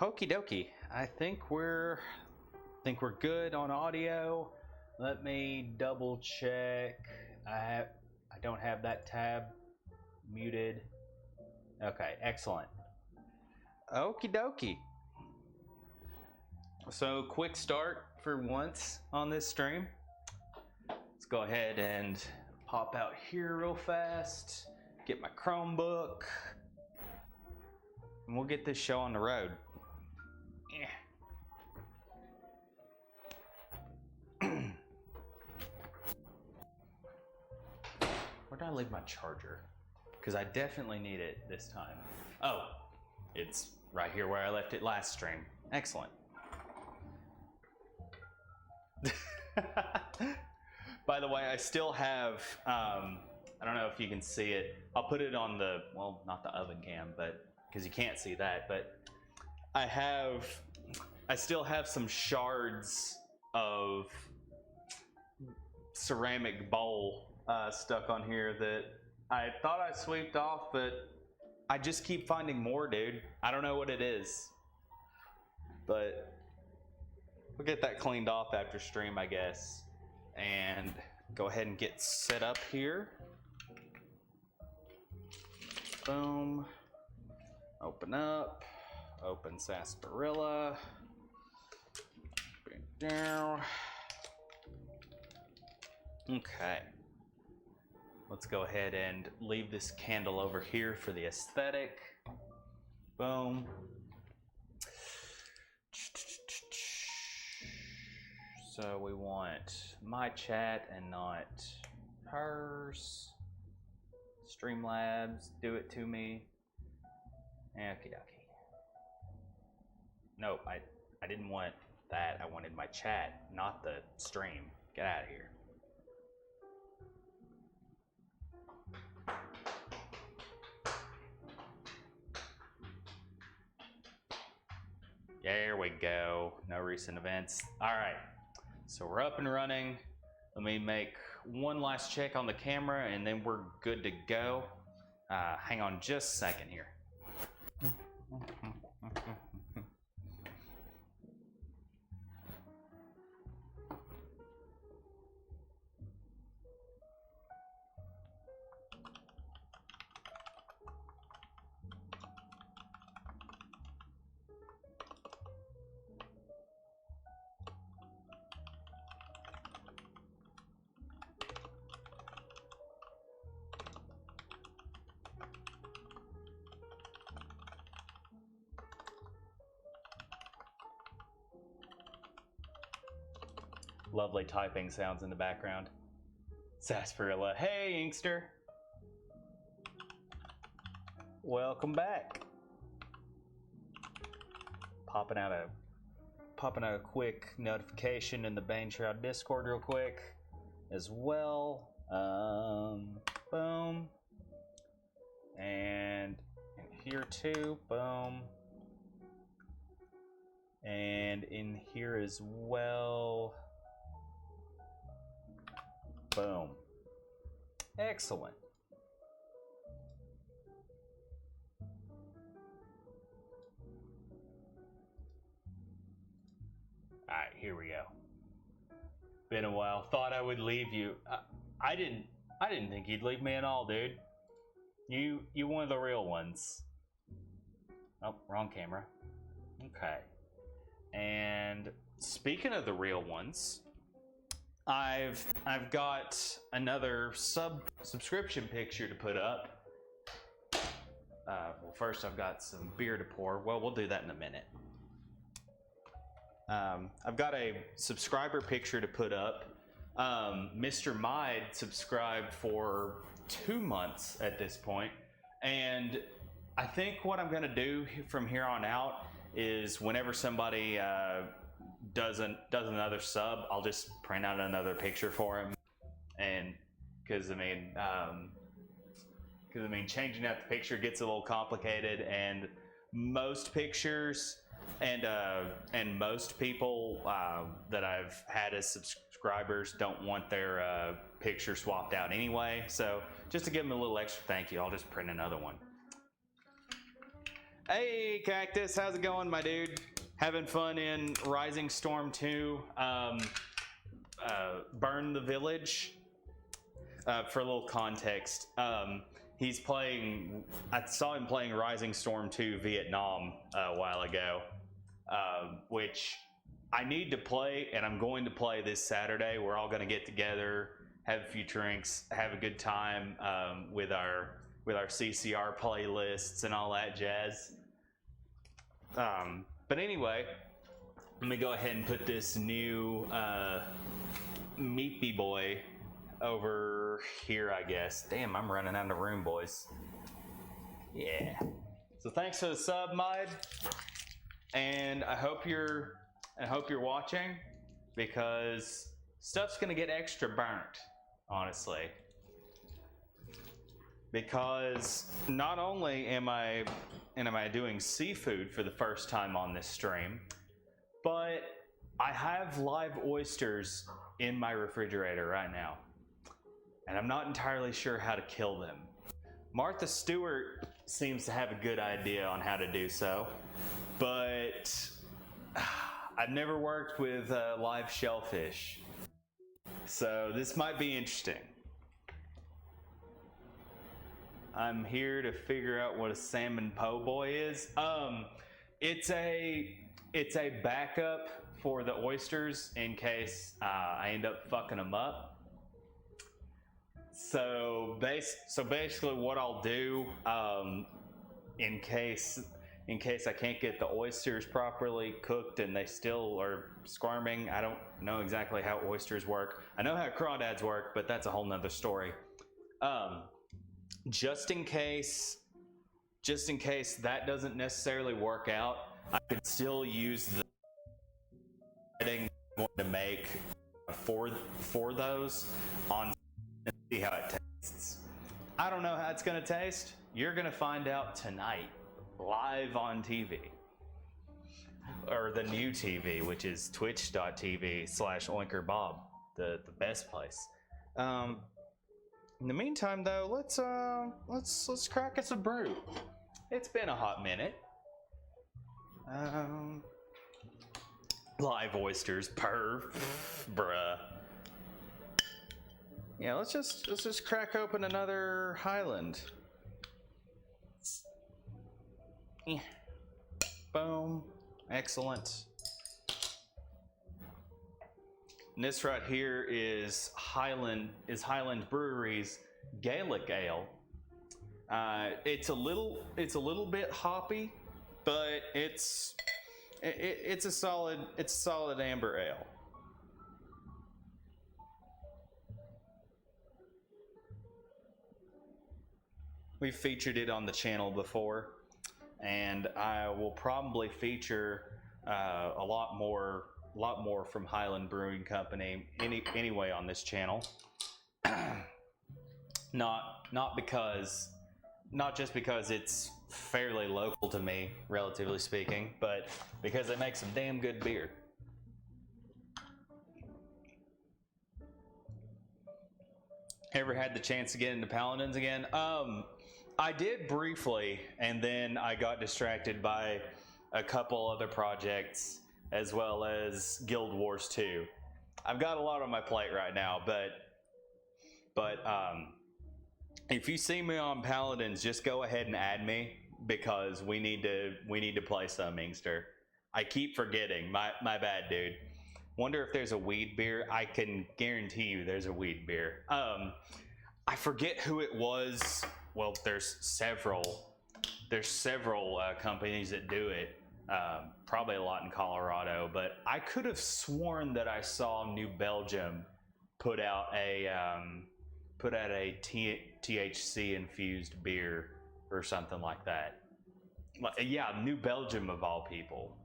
Okie dokie. I think we're good on audio. Let me double check. I don't have that tab muted. Okay, excellent. Okie dokie. So quick start for once on this stream. Let's go ahead and pop out here real fast. Get my Chromebook. And we'll get this show on the road. Where did I leave my charger? Because I definitely need it this time. Oh, it's right here where I left it last stream. Excellent. By the way, I still have, I don't know if you can see it. I'll put it on the, well, not the oven cam, but because you can't see that, but I still have some shards of ceramic bowl stuck on here that I thought I swept off, but I just keep finding more, dude. I don't know what it is, but we'll get that cleaned off after stream, I guess, and go ahead and get set up here. Boom. Open up. Open sarsaparilla. Bring it down. Okay. Let's go ahead and leave this candle over here for the aesthetic. Boom. So we want my chat and not hers. Streamlabs, do it to me. Okie dokie. No, I didn't want that. I wanted my chat, not the stream. Get out of here. There we go. No recent events. All right. So we're up and running. Let me make one last check on the camera and then we're good to go. Hang on just a second here. Lovely typing sounds in the background. Sarsaparilla. Hey, Inkster. Welcome back. Popping out a quick notification in the Bane Shroud Discord real quick as well. Boom. And here too. Boom. And in here as well. Boom. Excellent. All right, here we go. Been a while. Thought I would leave you. I didn't think you'd leave me at all, dude. You one of the real ones. Oh, wrong camera. Okay. And speaking of the real ones, I've got another subscription picture to put up. Well, first I've got some beer to pour. Well, we'll do that in a minute. I've got a subscriber picture to put up. Mr. Mide subscribed for 2 months at this point, and I think what I'm going to do from here on out is whenever somebody does another sub, I'll just print out another picture for him, and because I mean changing out the picture gets a little complicated, and most pictures and most people that I've had as subscribers don't want their picture swapped out anyway. So just to give them a little extra thank you, I'll just print another one. Hey, Cactus, how's it going, my dude? Having fun in Rising Storm 2, Burn the Village. For a little context, he's playing, I saw him playing Rising Storm 2 Vietnam a while ago, which I need to play, and I'm going to play this Saturday. We're all going to get together, have a few drinks, have a good time with our CCR playlists and all that jazz. But anyway, let me go ahead and put this new Meepy Boy over here, I guess. Damn, I'm running out of room, boys. Yeah. So thanks for the sub, Mud, and I hope you're watching, because stuff's gonna get extra burnt, honestly. Because not only am I doing seafood for the first time on this stream, but I have live oysters in my refrigerator right now, and I'm not entirely sure how to kill them. Martha Stewart seems to have a good idea on how to do so, but I've never worked with live shellfish, so this might be interesting. I'm here to figure out what a salmon po' boy is. It's a backup for the oysters in case I end up fucking them up. So basically, what I'll do in case I can't get the oysters properly cooked and they still are squirming. I don't know exactly how oysters work. I know how crawdads work, but that's a whole nother story. Just in case that doesn't necessarily work out, I could still use the setting I'm going to make for those on and see how it tastes. I don't know how it's going to taste. You're going to find out tonight, live on TV, or the new TV, which is twitch.tv/OinkerBob, the best place. In the meantime, though, let's crack us a brew. It's been a hot minute. Live oysters, bruh. Yeah, let's just crack open another Highland. Yeah. Boom. Excellent. And this right here is Highland Brewery's Gaelic Ale. It's a little bit hoppy, but it's a solid amber ale. We've featured it on the channel before, and I will probably feature a lot more from Highland Brewing Company anyway on this channel. not just because it's fairly local to me, relatively speaking, but because they make some damn good beer. Ever had the chance to get into Paladins again? I did briefly, and then I got distracted by a couple other projects, as well as Guild Wars 2. I've got a lot on my plate right now, but if you see me on Paladins, just go ahead and add me, because we need to play some, Inkster. I keep forgetting. My bad, dude. Wonder if there's a weed beer. I can guarantee you there's a weed beer. I forget who it was. Well, there's several companies that do it. Probably a lot in Colorado, but I could have sworn that I saw New Belgium put out a THC infused beer or something like that. Yeah, New Belgium of all people.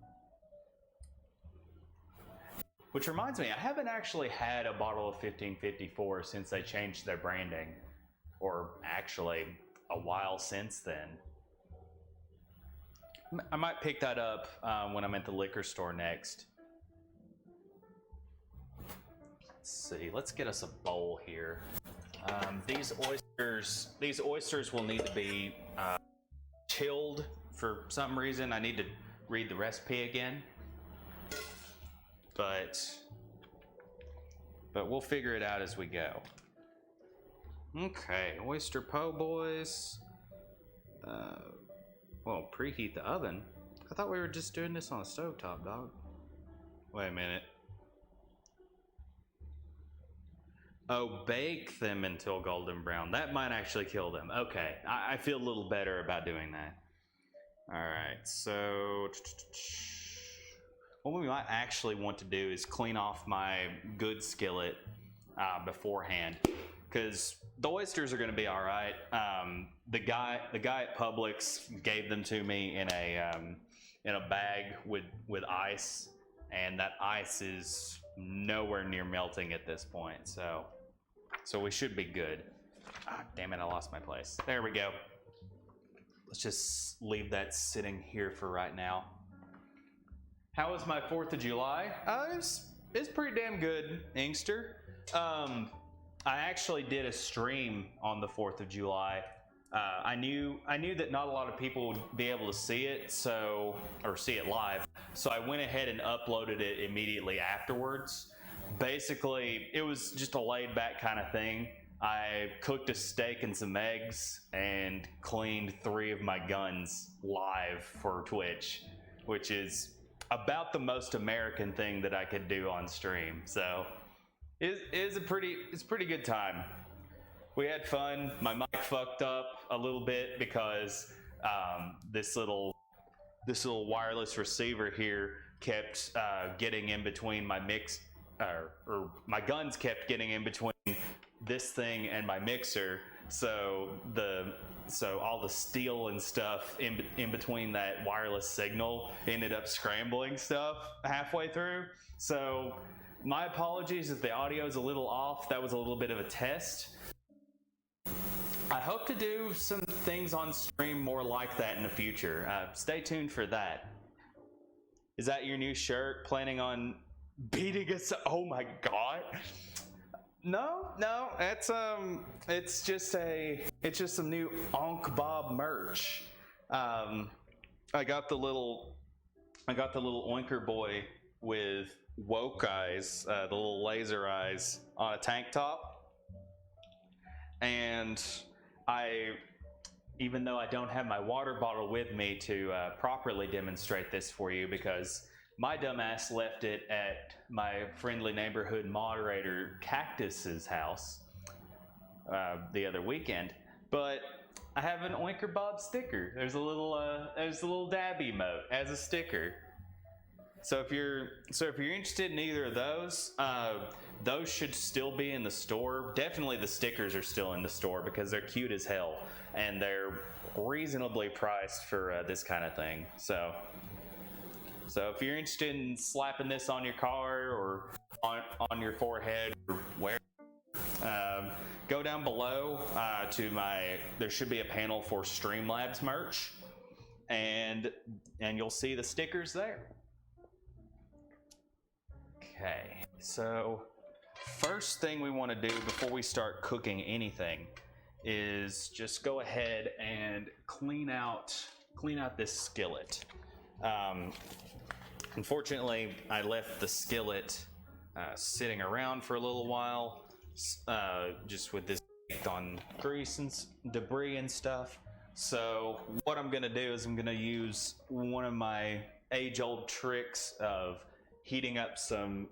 Which reminds me, I haven't actually had a bottle of 1554 since they changed their branding, or actually a while since then. I might pick that up when I'm at the liquor store next. Let's see. Let's get us a bowl here. These oysters will need to be chilled for some reason. I need to read the recipe again, but we'll figure it out as we go. Okay, oyster po' boys. Well, preheat the oven. I thought we were just doing this on a stovetop, dog. Wait a minute. Oh, bake them until golden brown. That might actually kill them. Okay, I feel a little better about doing that. All right, so what we might actually want to do is clean off my good skillet beforehand, because the oysters are going to be all right. The guy at Publix gave them to me in a bag with ice, and that ice is nowhere near melting at this point. So we should be good. Ah, damn it! I lost my place. There we go. Let's just leave that sitting here for right now. How was my 4th of July? It's pretty damn good, Inkster. I actually did a stream on the 4th of July. I knew that not a lot of people would be able to see it, or see it live. So I went ahead and uploaded it immediately afterwards. Basically, it was just a laid back kind of thing. I cooked a steak and some eggs and cleaned 3 of my guns live for Twitch, which is about the most American thing that I could do on stream. So it's a pretty good time. We had fun. My mic fucked up a little bit because this little wireless receiver here kept getting in between my mix, or my guns kept getting in between this thing and my mixer. So all the steel and stuff in between that wireless signal ended up scrambling stuff halfway through. So my apologies if the audio is a little off. That was a little bit of a test. I hope to do some things on stream more like that in the future. Stay tuned for that. Is that your new shirt? Planning on beating us? Oh my god! No, it's just some new Onk Bob merch. I got the little Oinker boy with woke eyes, the little laser eyes on a tank top, and even though I don't have my water bottle with me to properly demonstrate this for you, because my dumbass left it at my friendly neighborhood moderator Cactus's house the other weekend, but I have an Oinker Bob sticker. There's a little dab emote as a sticker. So if you're interested in either of those should still be in the store. Definitely the stickers are still in the store because they're cute as hell and they're reasonably priced for this kind of thing. So if you're interested in slapping this on your car or on your forehead or where, go down below there should be a panel for Streamlabs merch, and you'll see the stickers there. Okay, so first thing we want to do before we start cooking anything is just go ahead and clean out this skillet. Unfortunately, I left the skillet sitting around for a little while, just with this on grease and debris and stuff. So what I'm gonna do is I'm gonna use one of my age-old tricks of heating up some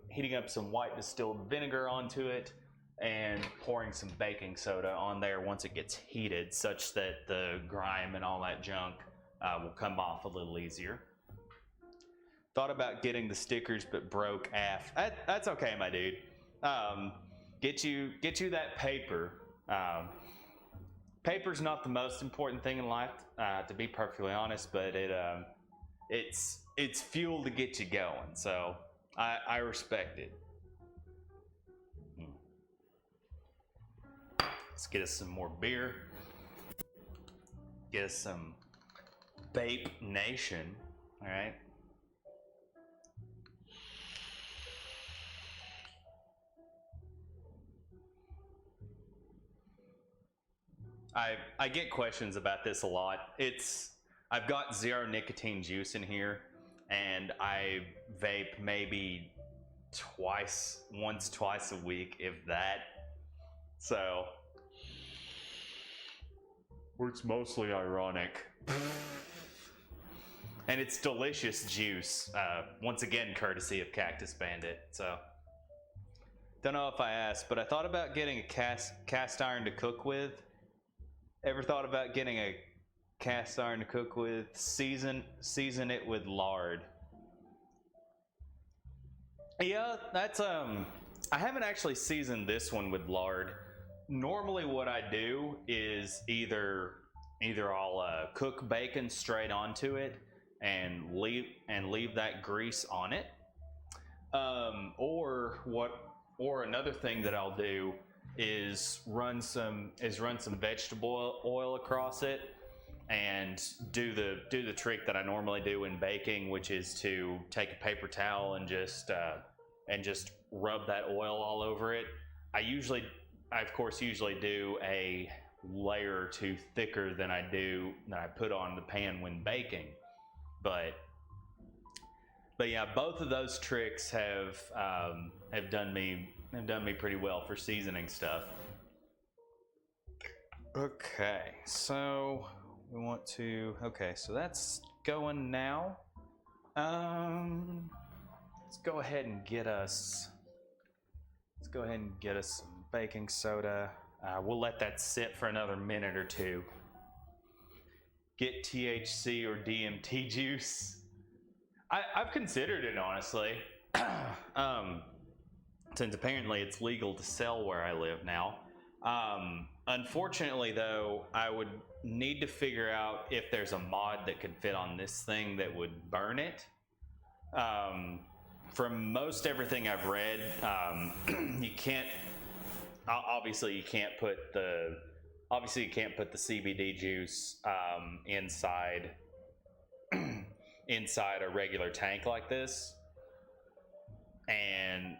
white distilled vinegar onto it and pouring some baking soda on there once it gets heated, such that the grime and all that junk will come off a little easier. Thought about getting the stickers, but broke AF. That's okay, my dude. Get you that paper. Paper's not the most important thing in life, to be perfectly honest, but it's fuel to get you going. So I respect it. Let's get us some more beer. Get us some Vape Nation. All right. I get questions about this a lot. I've got zero nicotine juice in here, and I vape maybe once, twice a week, if that. So, it's mostly ironic. And it's delicious juice. Once again, courtesy of Cactus Bandit. So, don't know if I asked, but I thought about getting a cast iron to cook with. Ever thought about getting a cast iron to cook with? Season it with lard. Yeah, that's I haven't actually seasoned this one with lard. Normally, what I do is either I'll cook bacon straight onto it and leave that grease on it, or another thing that I'll do is run some vegetable oil across it and do the trick that I normally do in baking, which is to take a paper towel and just rub that oil all over it. I of course usually do a layer or two thicker than I put on the pan when baking, but yeah, both of those tricks have done me pretty well for seasoning stuff. Okay, so we want to. Okay, so that's going now. Let's go ahead and get us some baking soda. We'll let that sit for another minute or two. Get THC or DMT juice. I've considered it, honestly. Since apparently it's legal to sell where I live now. Unfortunately, though, I would need to figure out if there's a mod that could fit on this thing that would burn it. From most everything I've read, you can't. Obviously, you can't put the CBD juice inside a regular tank like this, and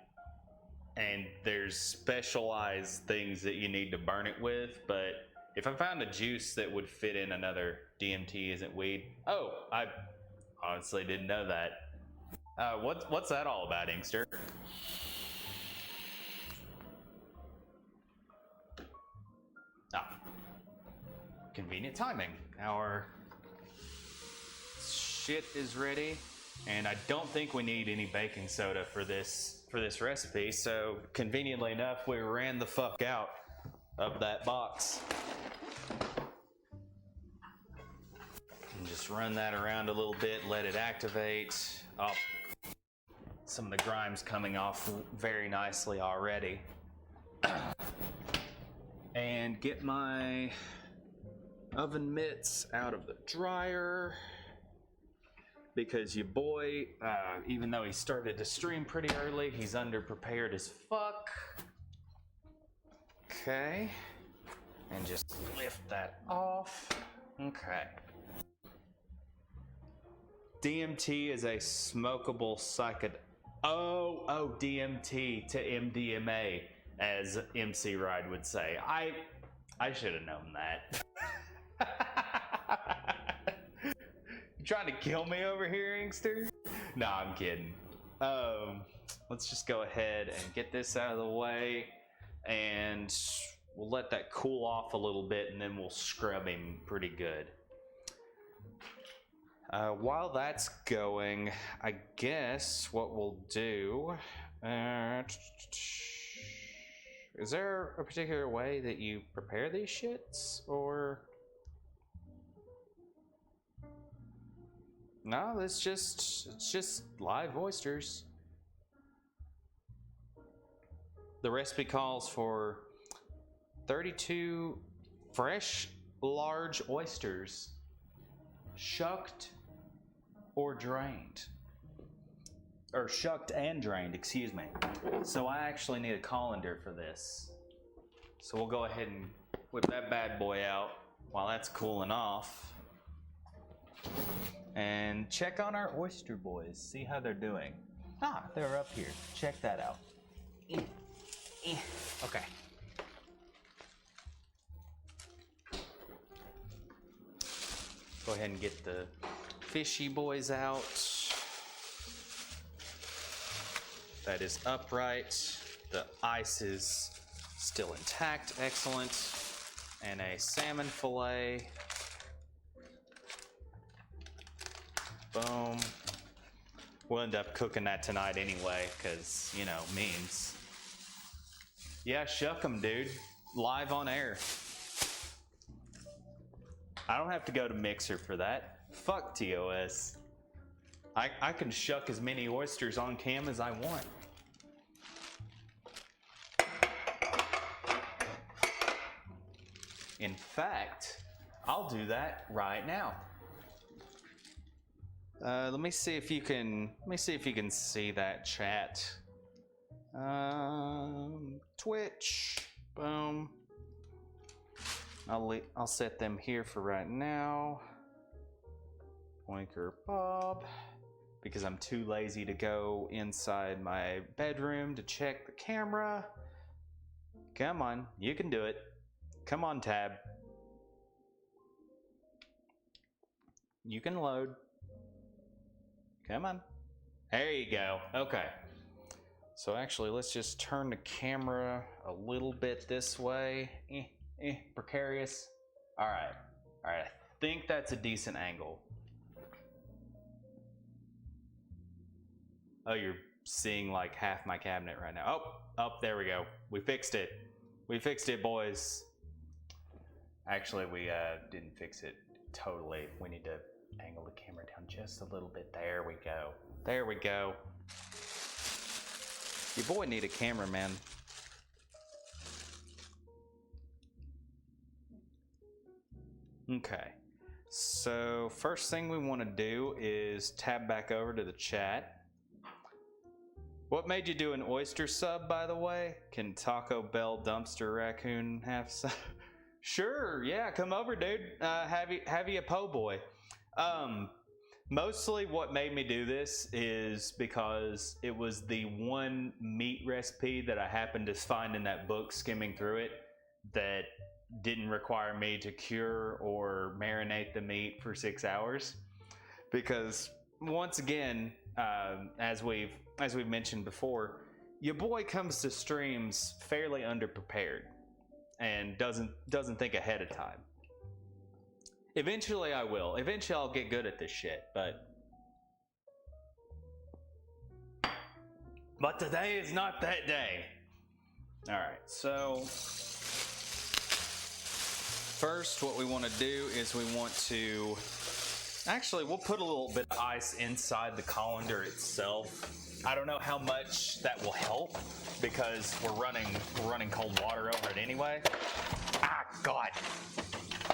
there's specialized things that you need to burn it with. But if I found a juice that would fit in another DMT isn't weed. Oh, I honestly didn't know that. What's that all about, Inkster? Convenient timing. Our shit is ready, and I don't think we need any baking soda for this recipe, so conveniently enough, we ran the fuck out of that box. And just run that around a little bit, let it activate. Oh, some of the grime's coming off very nicely already. And get my oven mitts out of the dryer, because your boy, even though he started to stream pretty early, he's underprepared as fuck. Okay, and just lift that off. Okay. DMT is a smokable DMT to MDMA, as MC Ride would say. I should have known that. You trying to kill me over here, Inkster? No, I'm kidding. Let's just go ahead and get this out of the way, and we'll let that cool off a little bit, and then we'll scrub him pretty good. While that's going, I guess what we'll do... is there a particular way that you prepare these shits, or... No, it's just live oysters. The recipe calls for 32 fresh, large oysters, shucked or drained. Or shucked and drained, excuse me. So I actually need a colander for this. So we'll go ahead and whip that bad boy out while that's cooling off. and check on our oyster boys, see how they're doing. Ah, they're up here. Check that out. Okay. Go ahead and get the fishy boys out. That is upright. The ice is still intact. Excellent. And a salmon fillet. Boom. We'll end up cooking that tonight anyway, because, you know, memes. Yeah, shuck 'em, dude. Live on air. I don't have to go to Mixer for that. Fuck TOS. I can shuck as many oysters on cam as I want. In fact, I'll do that right now. Let me see if you can see that chat. Twitch. Boom. I'll set them here for right now. Oinker Bob, because I'm too lazy to go inside my bedroom to check the camera. Come on, you can do it. Come on, Tab. You can load. Come on. There you go. Okay. So actually, let's just turn the camera a little bit this way. Precarious. All right. I think that's a decent angle. Oh, you're seeing like half my cabinet right now. Oh, there we go. We fixed it. We fixed it, boys. Actually, we didn't fix it totally. We need to angle the camera down just a little bit. There we go. There we go. Your boy need a cameraman. Okay. So first thing we want to do is tab back over to the chat. What made you do an oyster sub, by the way? Can Taco Bell Dumpster Raccoon have some? Sure, yeah, come over, dude. Have you a po' boy. Mostly what made me do this is because it was the one meat recipe that I happened to find in that book skimming through it that didn't require me to cure or marinate the meat for 6 hours. Because once again, as we've mentioned before, your boy comes to streams fairly underprepared and doesn't think ahead of time. Eventually I will. Eventually I'll get good at this shit, but today is not that day. All right, so first what we want to do is we want to actually we'll put a little bit of ice inside the colander itself. I don't know how much that will help because we're running cold water over it anyway. Ah, God.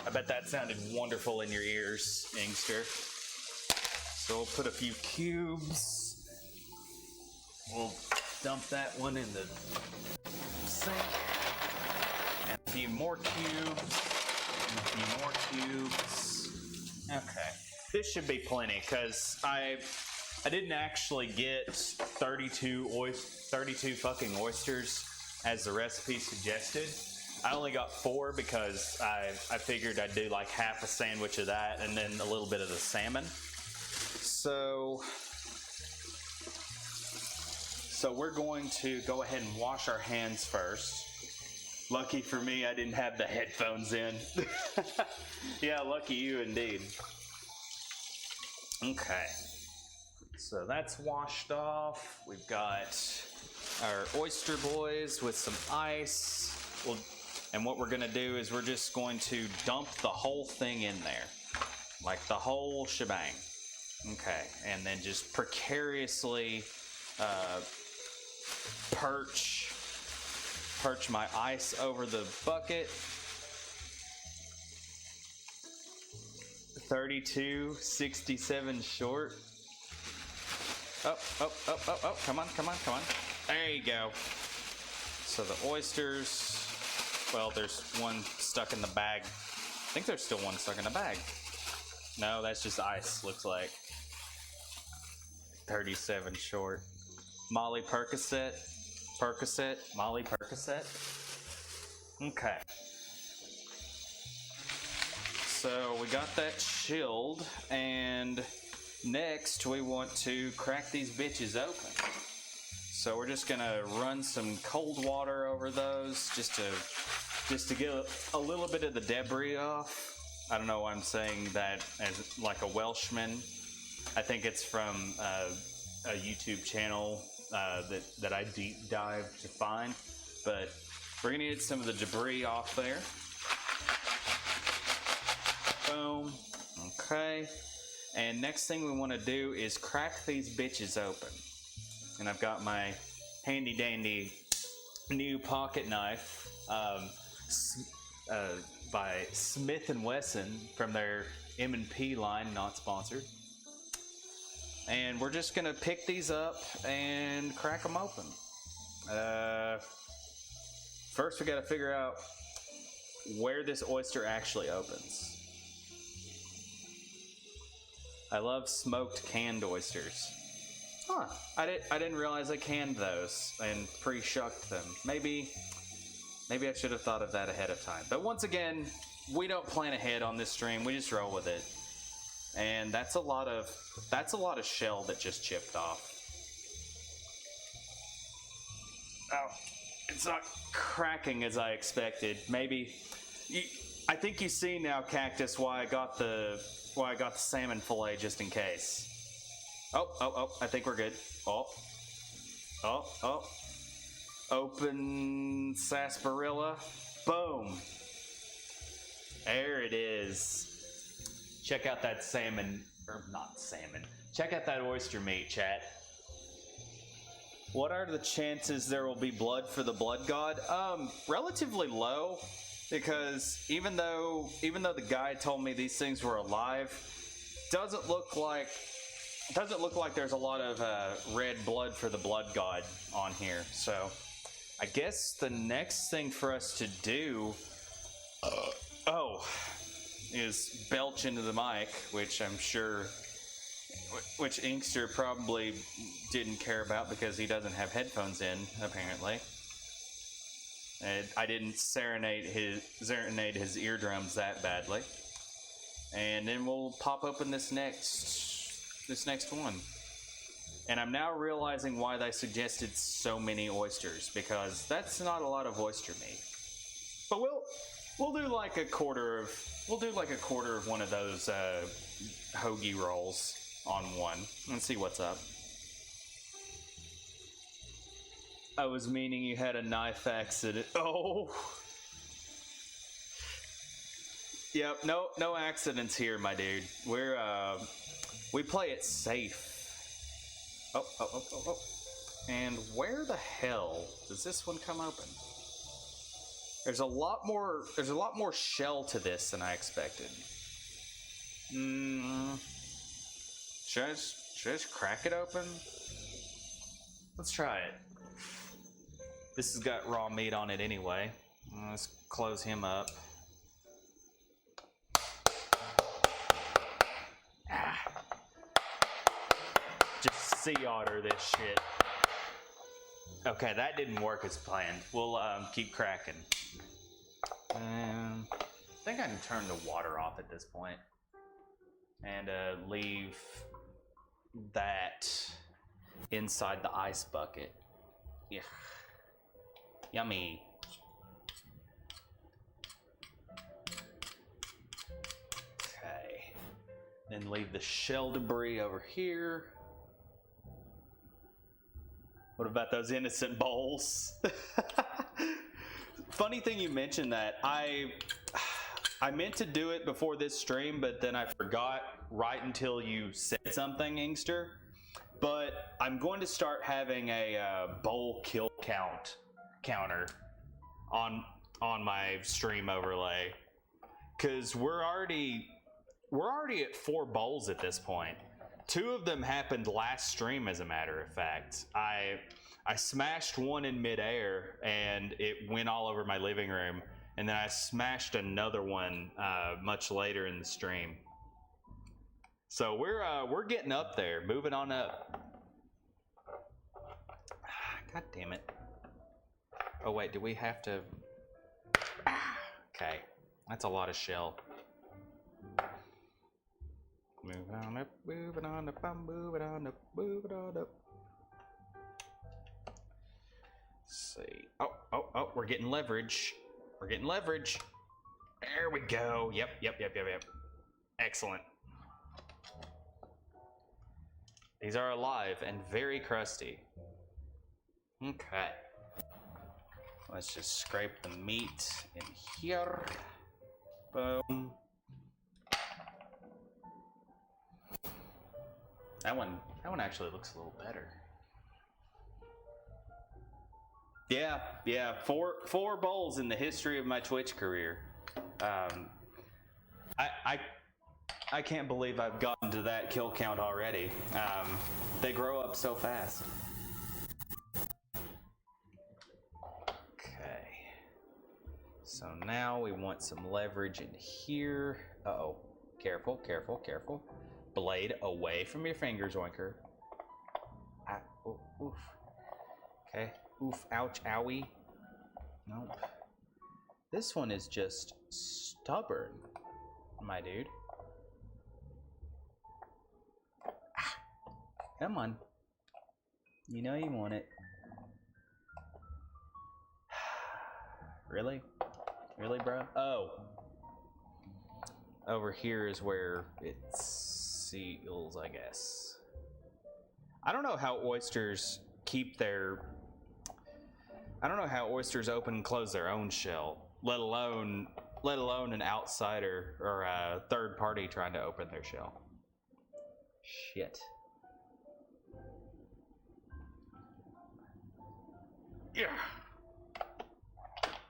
I bet that sounded wonderful in your ears, Inkster. So we'll put a few cubes. We'll dump that one in the sink. And a few more cubes. And a few more cubes. Okay. This should be plenty because I didn't actually get 32 fucking oysters as the recipe suggested. I only got 4 because I figured I'd do like half a sandwich of that and then a little bit of the salmon. So we're going to go ahead and wash our hands first. Lucky for me, I didn't have the headphones in. Yeah, lucky you indeed. Okay. So that's washed off. We've got our oyster boys with some ice. And what we're gonna do is we're just going to dump the whole thing in there. Like the whole shebang. Okay, and then just precariously perch my ice over the bucket. 32.67 short. Oh, come on. There you go. So the oysters, well, there's one stuck in the bag. I think there's still one stuck in the bag. No, that's just ice, looks like. 37 short. Molly Percocet. Molly Percocet. Okay. So we got that chilled, and next we want to crack these bitches open. So we're just gonna run some cold water over those just to get a little bit of the debris off. I don't know why I'm saying that as like a Welshman. I think it's from a YouTube channel that I deep dive to find. But we're gonna get some of the debris off there. Boom. Okay. And next thing we want to do is crack these bitches open. And I've got my handy dandy new pocket knife by Smith & Wesson from their M&P line, not sponsored. And we're just gonna pick these up and crack them open. First we gotta figure out where this oyster actually opens. I love smoked canned oysters. Huh, I didn't realize I canned those and pre-shucked them. Maybe I should have thought of that ahead of time. But once again, we don't plan ahead on this stream, we just roll with it. And that's a lot of shell that just chipped off. Oh, it's not cracking as I expected. Maybe I think you see now, Cactus, why I got the salmon fillet just in case. Oh, I think we're good. Oh. Open sarsaparilla. Boom. There it is. Check out that salmon, or not salmon. Check out that oyster meat, chat. What are the chances there will be blood for the blood god? Relatively low, because even though the guy told me these things were alive, doesn't look like there's a lot of red blood for the blood god on here. So I guess the next thing for us to do is belch into the mic, which I'm sure Inkster probably didn't care about because he doesn't have headphones in, apparently. And I didn't serenade his eardrums that badly. And then we'll pop open this next one. And I'm now realizing why they suggested so many oysters, because that's not a lot of oyster meat. But we'll do like a quarter of one of those hoagie rolls on one and see what's up. I was meaning you had a knife accident. Oh. Yep, no accidents here, my dude. We play it safe. Oh. And where the hell does this one come open? There's a lot more shell to this than I expected. Should I just crack it open? Let's try it. This has got raw meat on it anyway. Let's close him up. Just sea otter this shit. Okay, that didn't work as planned. We'll keep cracking. I think I can turn the water off at this point and leave that inside the ice bucket. Yeah. Yummy. Okay. Then leave the shell debris over here. What about those innocent bowls? Funny thing you mentioned that. I meant to do it before this stream, but then I forgot right until you said something, Inkster. But I'm going to start having a bowl kill counter on my stream overlay, because we're already at 4 bowls at this point. 2 of them happened last stream, as a matter of fact. I smashed one in midair and it went all over my living room, and then I smashed another one much later in the stream. So we're getting up there, moving on up. God damn it. Oh wait, do we have to? Okay, that's a lot of shell. Moving on up, moving on up, I'm moving on up, moving on up. Let's see. Oh, we're getting leverage. We're getting leverage. There we go. Yep. Excellent. These are alive and very crusty. Okay. Let's just scrape the meat in here. Boom. That one actually looks a little better. Yeah. Four bowls in the history of my Twitch career. I can't believe I've gotten to that kill count already. They grow up so fast. Okay. So now we want some leverage in here. Uh-oh. Careful. Blade away from your fingers, Oinker. Oof. Okay. Oof, ouch, owie. Nope. This one is just stubborn, my dude. Come on. You know you want it. Really? Really, bro? Oh. Over here is where it seals, I guess. I don't know how oysters keep their... I don't know how oysters open and close their own shell, let alone an outsider or a third party trying to open their shell. Shit. Yeah.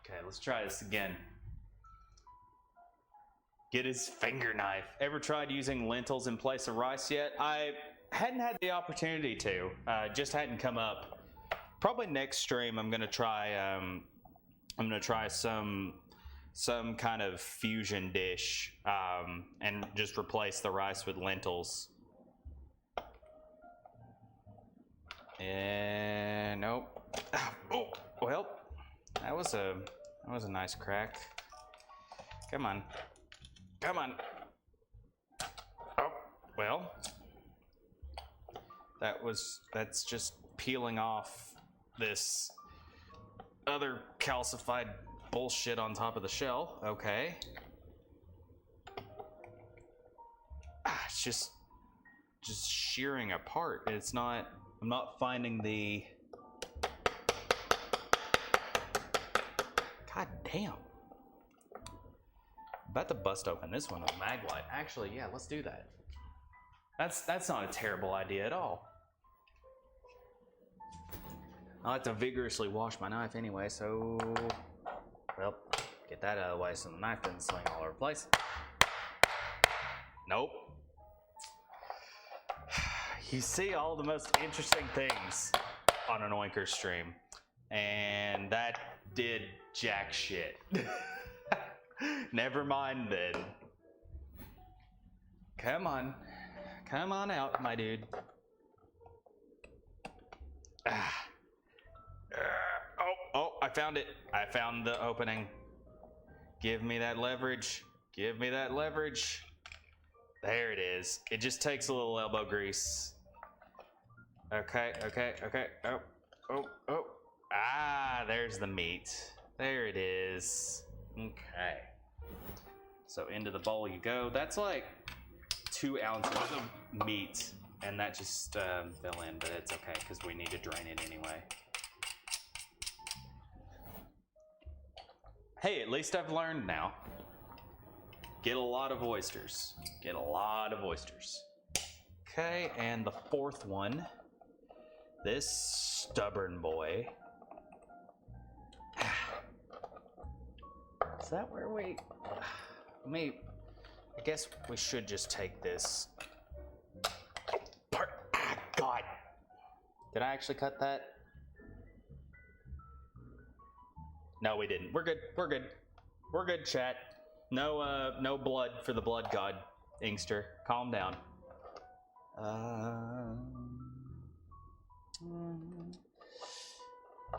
Okay, let's try this again. Get his finger knife. Ever tried using lentils in place of rice yet? I hadn't had the opportunity to. Just hadn't come up. Probably next stream I'm gonna try. I'm gonna try some kind of fusion dish and just replace the rice with lentils. And nope. Oh well, that was a nice crack. Come on. Oh well, that's just peeling off this other calcified bullshit on top of the shell. Okay. It's just shearing apart. It's not. I'm not finding the. God damn. About to bust open this one with mag light. Actually, yeah, let's do that. That's not a terrible idea at all. I like to vigorously wash my knife anyway, so well, get that out of the way so the knife doesn't sling all over the place. Nope. You see all the most interesting things on an Oinker stream, and that did jack shit. Never mind then. Come on out, my dude. Oh, I found it. I found the opening. Give me that leverage. There it is. It just takes a little elbow grease. Okay. Oh. Ah, there's the meat. There it is. Okay. So into the bowl you go. That's like 2 ounces of meat, and that just fell in, but it's okay because we need to drain it anyway. Hey, at least I've learned now. Get a lot of oysters. Okay, and the 4th one. This stubborn boy. Is that where we... I guess we should just take this. God. Did I actually cut that? No, we didn't. We're good, chat. No blood for the blood god, Inkster. Calm down.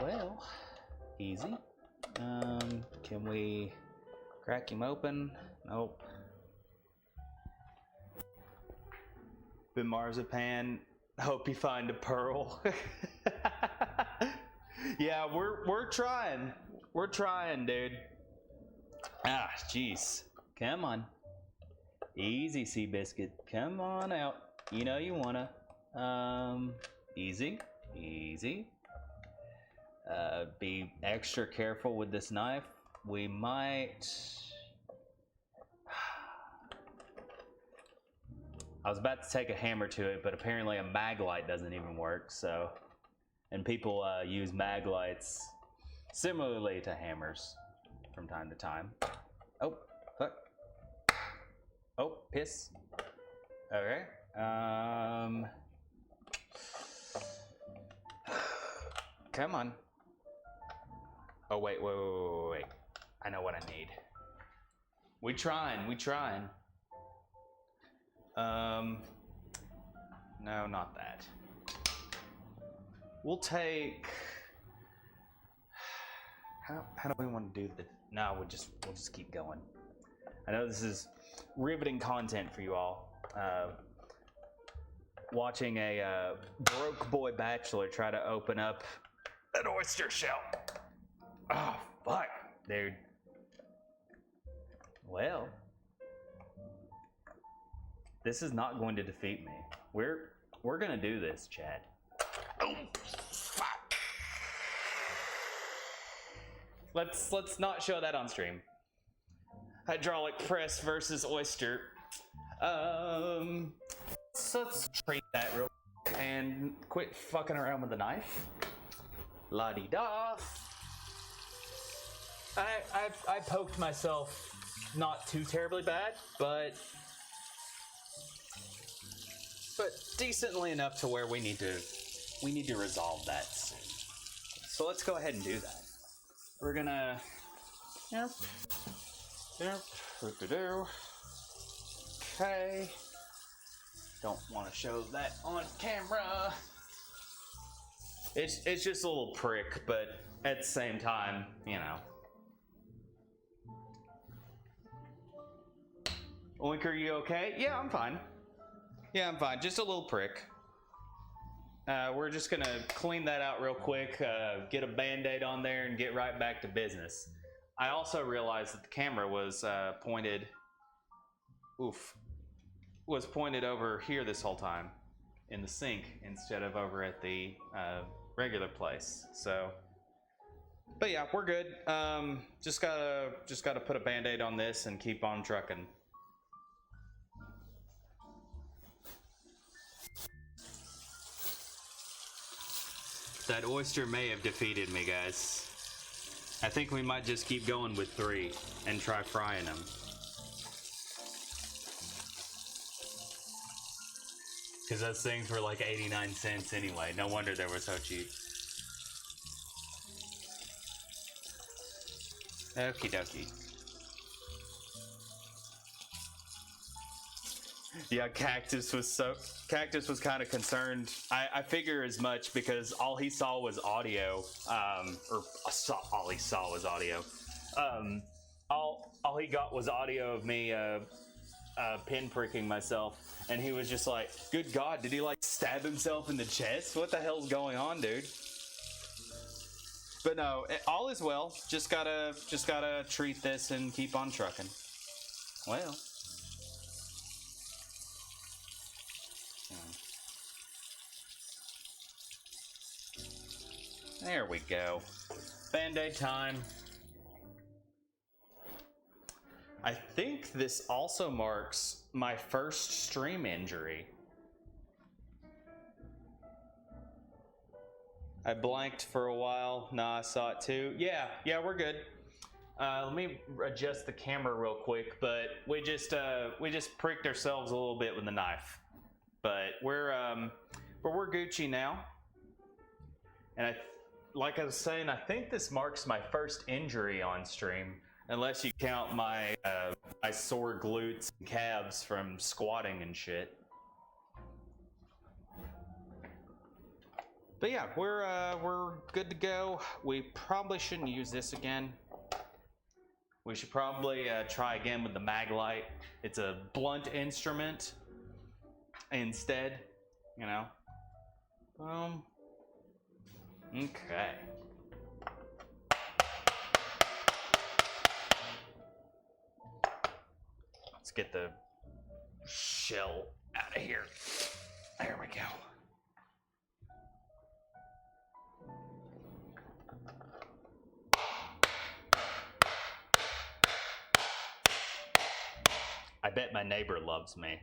Well, easy. Can we crack him open? Nope. Been marzipan. Hope you find a pearl. Yeah, we're trying. We're trying, dude. Ah, jeez. Come on. Easy, Seabiscuit. Come on out. You know you wanna. Easy. Easy. Be extra careful with this knife. We might... I was about to take a hammer to it, but apparently a mag light doesn't even work, so... And people use mag lights similarly to hammers from time to time. Oh, fuck. Oh, piss. Okay. Come on. Oh, wait. I know what I need. We trying. No, not that. We'll take... How do we want to do this? No, we'll just keep going. I know this is riveting content for you all. Watching a broke boy bachelor try to open up an oyster shell. Oh, fuck, dude. Well, this is not going to defeat me. We're gonna do this, Chad. Oh, fuck. Let's not show that on stream. Hydraulic press versus oyster. So let's treat that real quick and quit fucking around with the knife. La-di-da. I poked myself not too terribly bad, but decently enough to where we need to resolve that soon. So let's go ahead and do that. We're gonna okay. Don't want to show that on camera. It's just a little prick, but at the same time, you know. Oinker, you okay? Yeah, I'm fine. Just a little prick. We're just gonna clean that out real quick, get a band-aid on there, and get right back to business. I also realized that the camera was pointed over here this whole time in the sink instead of over at the regular place. So, but yeah, we're good. Just gotta put a band-aid on this and keep on trucking. That oyster may have defeated me, guys. I think we might just keep going with 3 and try frying them. Because those things were like 89 cents anyway. No wonder they were so cheap. Okie dokie. Yeah, Cactus was kind of concerned. I figure as much because all he saw was audio. All he saw was audio. All he got was audio of me pinpricking myself, and he was just like, "Good God, did he like stab himself in the chest? What the hell's going on, dude?" But no, all is well. Just gotta treat this and keep on trucking. Well. There we go. Band-aid time. I think this also marks my first stream injury. I blanked for a while. Nah, I saw it too. Yeah, we're good. Let me adjust the camera real quick, but we just pricked ourselves a little bit with the knife. But we're Gucci now. And like I was saying, I think this marks my first injury on stream, unless you count my my sore glutes and calves from squatting and shit. But yeah, we're good to go. We probably shouldn't use this again. We should probably try again with the mag light. It's a blunt instrument instead, you know. Okay. Let's get the shell out of here. There we go. I bet my neighbor loves me.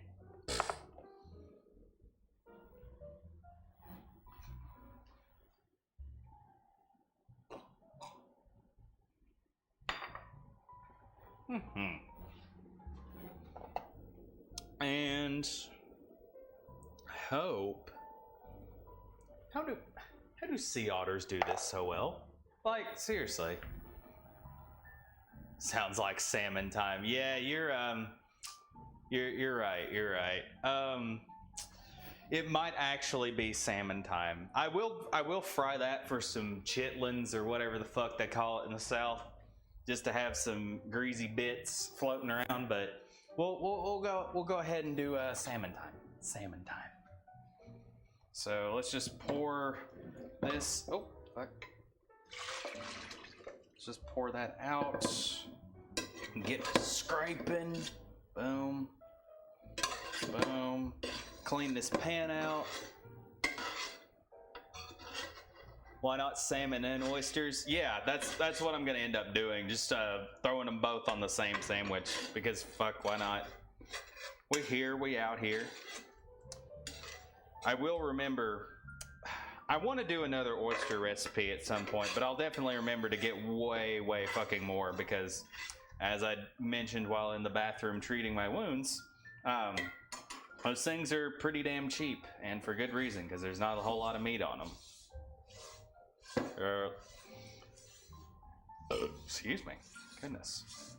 And I hope. How do sea otters do this so well? Like, seriously. Sounds like salmon time. Yeah, you're right. You're right. It might actually be salmon time. I will fry that for some chitlins or whatever the fuck they call it in the South, just to have some greasy bits floating around. But we'll go ahead and do salmon time. Salmon time. So let's just pour this. Oh fuck. Let's just pour that out. Get to scraping. Boom. Boom. Clean this pan out. Why not salmon and oysters? Yeah, that's what I'm gonna end up doing. Just throwing them both on the same sandwich because fuck, why not? We here, we out here. I will remember. I want to do another oyster recipe at some point, but I'll definitely remember to get way fucking more because, as I mentioned while in the bathroom treating my wounds, those things are pretty damn cheap, and for good reason, because there's not a whole lot of meat on them. Excuse me. Goodness.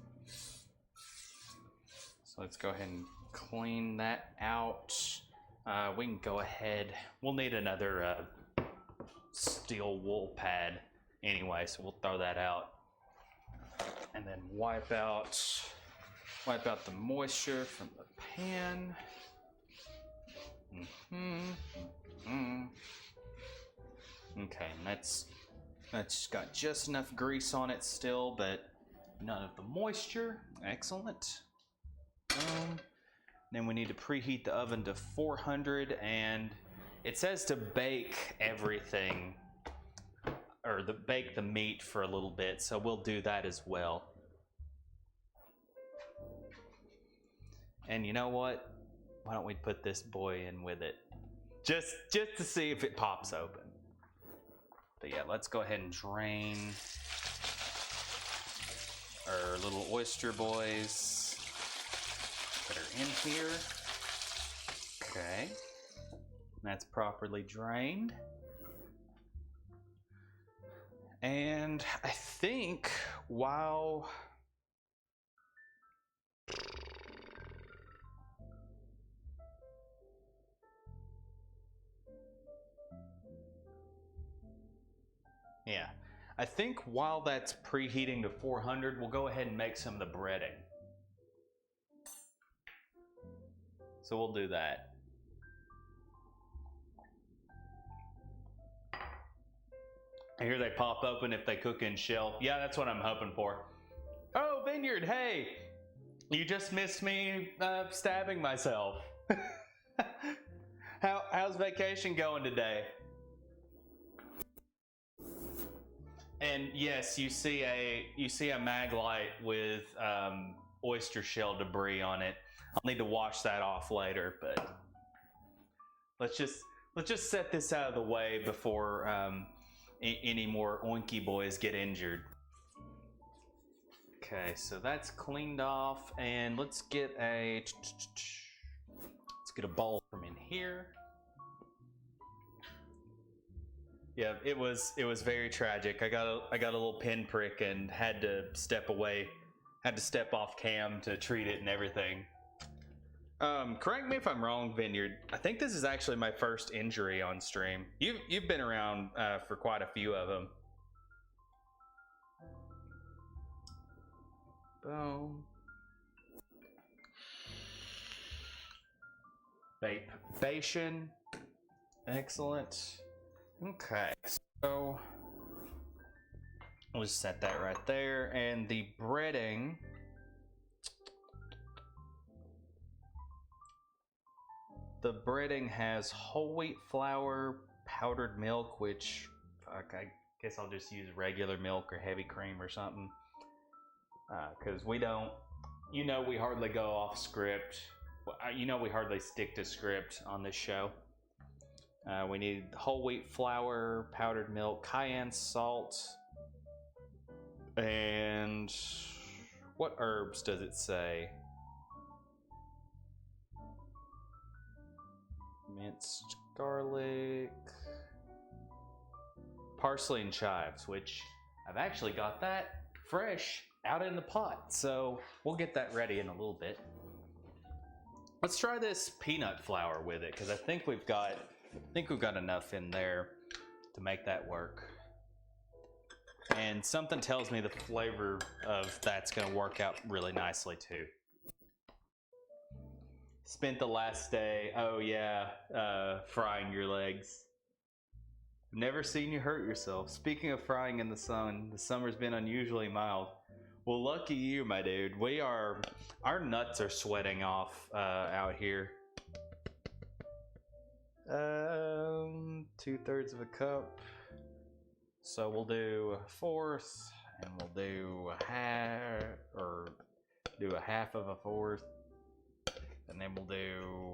So let's go ahead and clean that out. We can go ahead. We'll need another steel wool pad anyway, so we'll throw that out. And then wipe out the moisture from the pan. Okay, and that's got just enough grease on it still, but none of the moisture. Excellent. Then we need to preheat the oven to 400, and it says to bake everything, or bake the meat for a little bit, so we'll do that as well. And you know what? Why don't we put this boy in with it? Just to see if it pops open. But yeah, let's go ahead and drain our little oyster boys that are in here. Okay. That's properly drained. And I think while that's preheating to 400, we'll go ahead and make some of the breading. So we'll do that. I hear they pop open if they cook in shell. Yeah, that's what I'm hoping for. Oh, Vineyard, hey! You just missed me stabbing myself. How's vacation going today? And yes, you see a mag light with oyster shell debris on it. I'll need to wash that off later, but let's just set this out of the way before any more oinky boys get injured. Okay, so that's cleaned off, and let's get a bowl from in here. Yeah, it was very tragic. I got a little pinprick and had to step away, had to step off cam to treat it and everything. Correct me if I'm wrong, Vineyard. I think this is actually my first injury on stream. You've been around for quite a few of them. Boom. Vapation. Excellent. Okay, so we'll just set that right there. And the breading. The breading has whole wheat flour, powdered milk, which fuck, I guess I'll just use regular milk or heavy cream or something. Because we don't, we hardly go off script. We hardly stick to script on this show. We need whole wheat flour, powdered milk, cayenne salt, and what herbs does it say? Minced garlic, parsley and chives, which I've actually got that fresh out in the pot, so we'll get that ready in a little bit. Let's try this peanut flour with it, because I think we've got enough in there to make that work. And something tells me the flavor of that's going to work out really nicely too. Spent the last day, frying your legs. Never seen you hurt yourself. Speaking of frying in the sun, the summer's been unusually mild. Well, lucky you, my dude. Our nuts are sweating off out here. 2/3 of a cup. So we'll do a fourth, and we'll do a half of a fourth, and then we'll do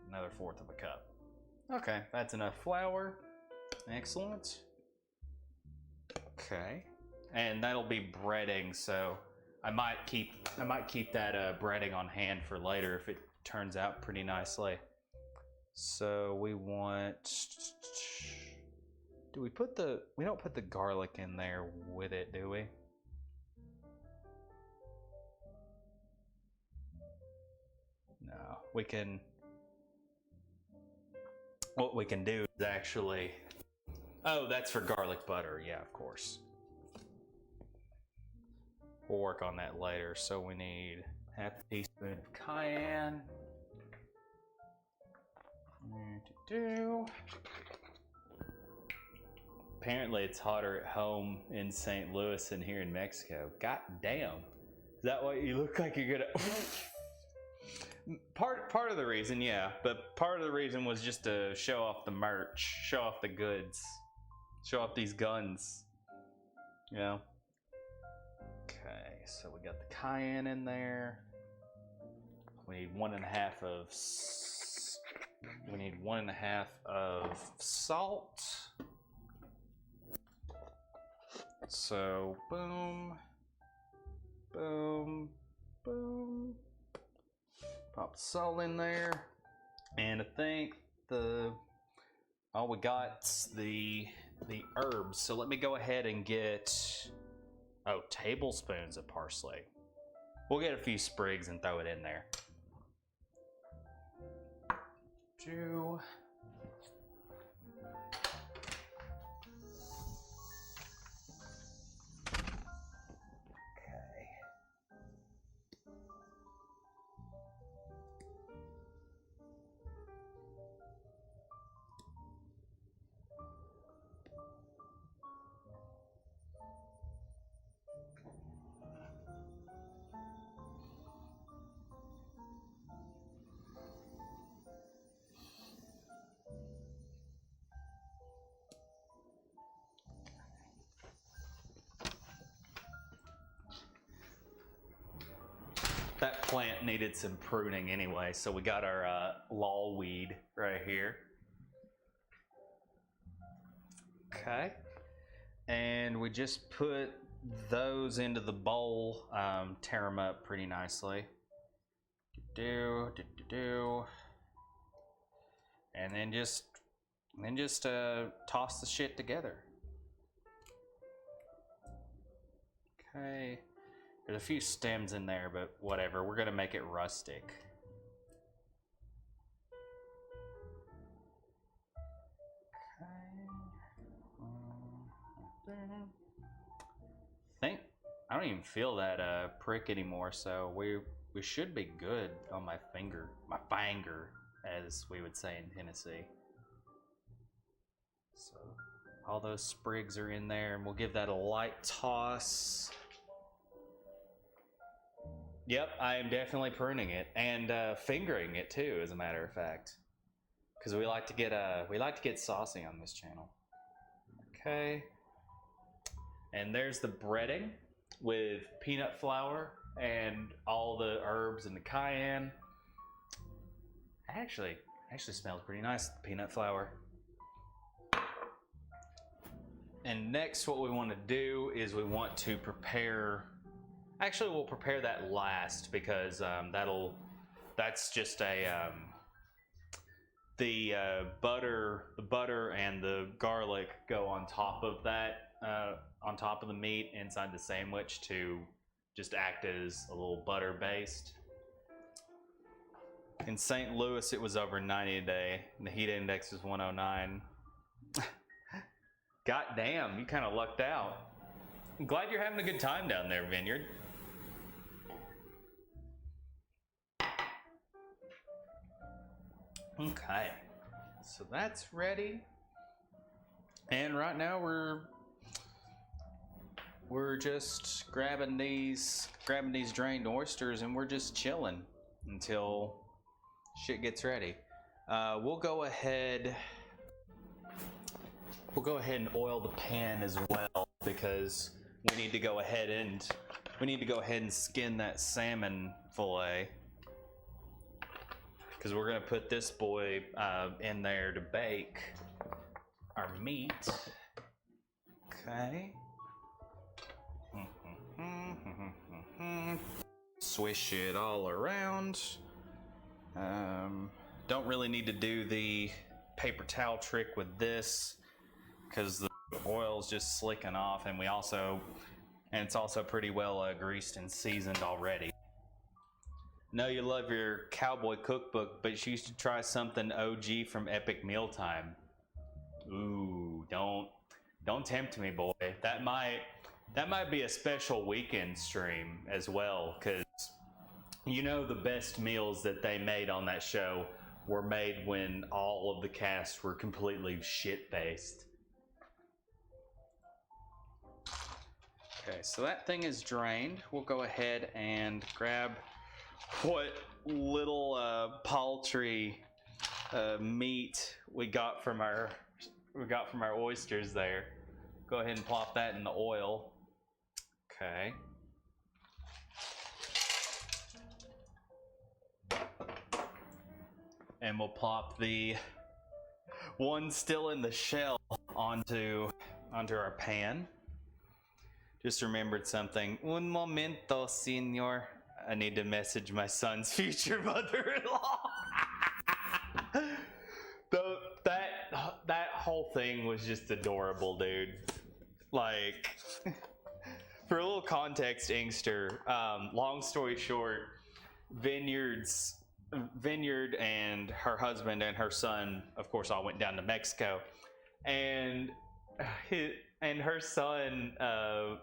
another 1/4 of a cup. Okay, that's enough flour. Excellent. Okay, and that'll be breading, so I might keep that breading on hand for later if it turns out pretty nicely. So we don't put the garlic in there with it, do we? No, what we can do is actually, that's for garlic butter. Yeah, of course. We'll work on that later. So we need 1/2 teaspoon of cayenne. Apparently it's hotter at home in St. Louis than here in Mexico. God damn. Is that what you look like you're gonna... Part of the reason, yeah, but part of the reason was just to show off the merch, show off the goods, show off these guns. Yeah. Okay, so we got the cayenne in there. We need 1.5 of salt. So boom, boom, boom. Pop the salt in there, and I think all we got's the herbs. So let me go ahead and get tablespoons of parsley. We'll get a few sprigs and throw it in there. 2. That plant needed some pruning anyway, so we got our law weed right here. Okay, and we just put those into the bowl, tear them up pretty nicely. And then just toss the shit together. Okay. There's a few stems in there, but whatever. We're gonna make it rustic. think I don't even feel that prick anymore, so we should be good on my finger, as we would say in Tennessee. So all those sprigs are in there, and we'll give that a light toss. Yep, I am definitely pruning it and fingering it too, as a matter of fact, because we like to get saucy on this channel. Okay, and there's the breading with peanut flour and all the herbs and the cayenne. Actually smells pretty nice, the peanut flour. And next, what we want to do is we want to prepare. Actually, we'll prepare that last because that's just a the butter and the garlic go on top of that, on top of the meat inside the sandwich to just act as a little butter based. In St. Louis, it was over 90 today, and the heat index is 109. God damn, you kind of lucked out. I'm glad you're having a good time down there, Vineyard. Okay, so that's ready, and right now we're just grabbing these drained oysters, and we're just chilling until shit gets ready. We'll go ahead and oil the pan as well, because we need to go ahead and skin that salmon fillet. Because we're going to put this boy in there to bake our meat. Okay. Swish it all around. Don't really need to do the paper towel trick with this because the oil's just slicking off, and it's also pretty well greased and seasoned already. Know you love your cowboy cookbook, but you should try something OG from Epic Mealtime. Ooh, don't tempt me, boy. That might be a special weekend stream as well, because you know the best meals that they made on that show were made when all of the cast were completely shit-faced. Okay, so that thing is drained. We'll go ahead and grab what little paltry meat we got from our oysters there. Go ahead and plop that in the oil. Okay. And we'll plop the one still in the shell onto our pan. Just remembered something. Un momento, señor. I need to message my son's future mother-in-law. That whole thing was just adorable, dude. Like, for a little context, Inkster, long story short, Vineyard and her husband and her son, of course, all went down to Mexico, and her son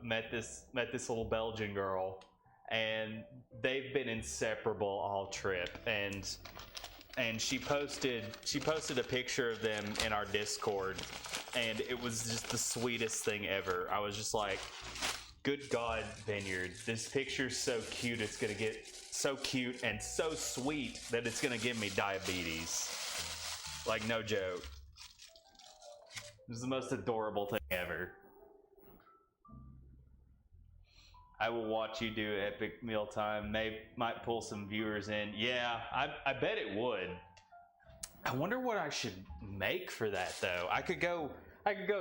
met this little Belgian girl, and they've been inseparable all trip, and she posted a picture of them in our Discord, and it was just the sweetest thing ever. I was just like, good God, Vineyard, this picture's so cute, it's gonna get so cute and so sweet that it's gonna give me diabetes. Like, no joke. It was the most adorable thing ever. I will watch you do Epic Mealtime. Might pull some viewers in. Yeah, I bet it would. I wonder what I should make for that though. I could go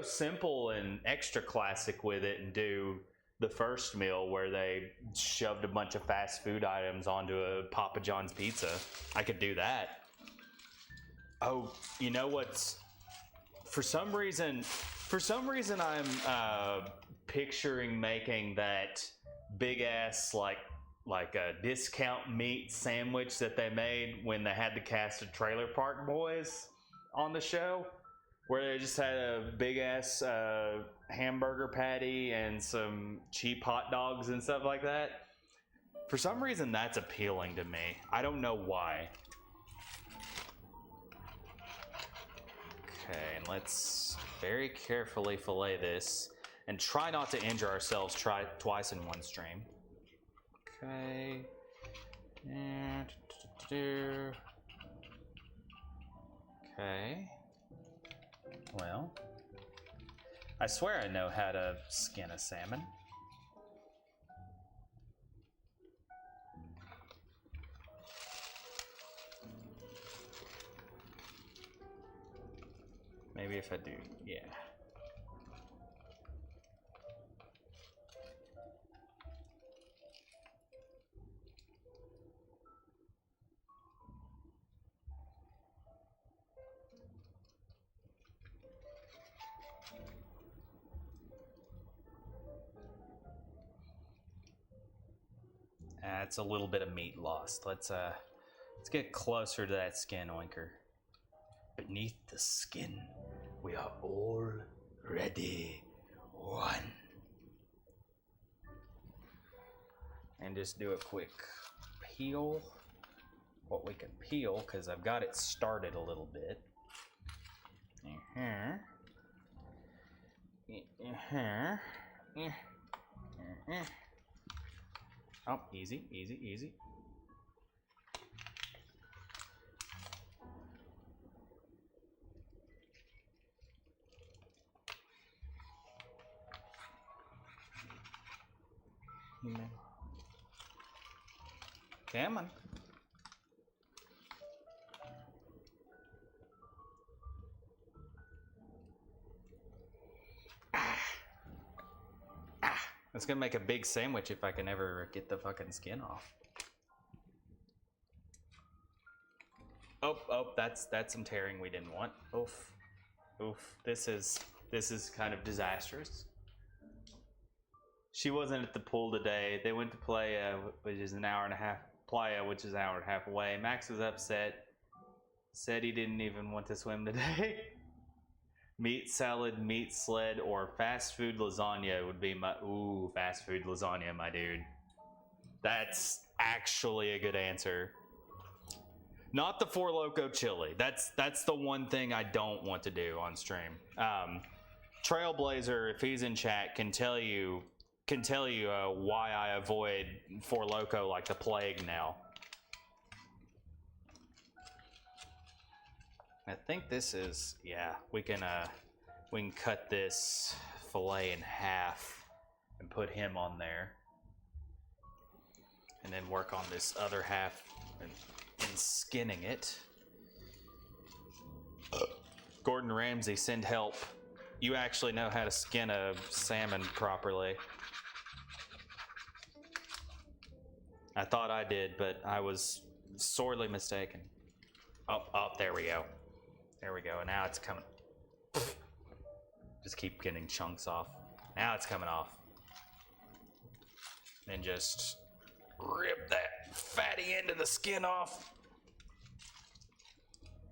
simple and extra classic with it and do the first meal where they shoved a bunch of fast food items onto a Papa John's pizza. I could do that. Oh, you know what's... For some reason I'm picturing making that big ass like a discount meat sandwich that they made when they had the cast of Trailer Park Boys on the show. where they just had a big ass hamburger patty and some cheap hot dogs and stuff like that. For some reason, that's appealing to me. I don't know why. Okay, and let's very carefully fillet this and try not to injure ourselves twice in one stream. Okay. Okay. Well, I swear I know how to skin a salmon. Maybe if I do, yeah. That's a little bit of meat lost. Let's get closer to that skin, Oinker. Beneath the skin, we are already one. And just do a quick peel. What we can peel, because I've got it started a little bit. Oh, easy, easy, easy. Come on. It's gonna make a big sandwich if I can ever get the fucking skin off. Oh, that's some tearing we didn't want. Oof, oof. This is kind of disastrous. She wasn't at the pool today. They went to Playa, which is an hour and a half. Playa, which is an hour and a half away. Max was upset. Said he didn't even want to swim today. Meat salad, meat sled, or fast food lasagna would be my... Ooh, fast food lasagna, my dude. That's actually a good answer. Not the Four Loko chili. That's the one thing I don't want to do on stream. Trailblazer, if he's in chat, can tell you why I avoid Four Loko like the plague now. I think this is, yeah, we can cut this fillet in half and put him on there. And then work on this other half and skinning it. Gordon Ramsay, send help. You actually know how to skin a salmon properly. I thought I did, but I was sorely mistaken. Oh, there we go. There we go, and now it's coming. Just keep getting chunks off. Now it's coming off. And just rip that fatty end of the skin off.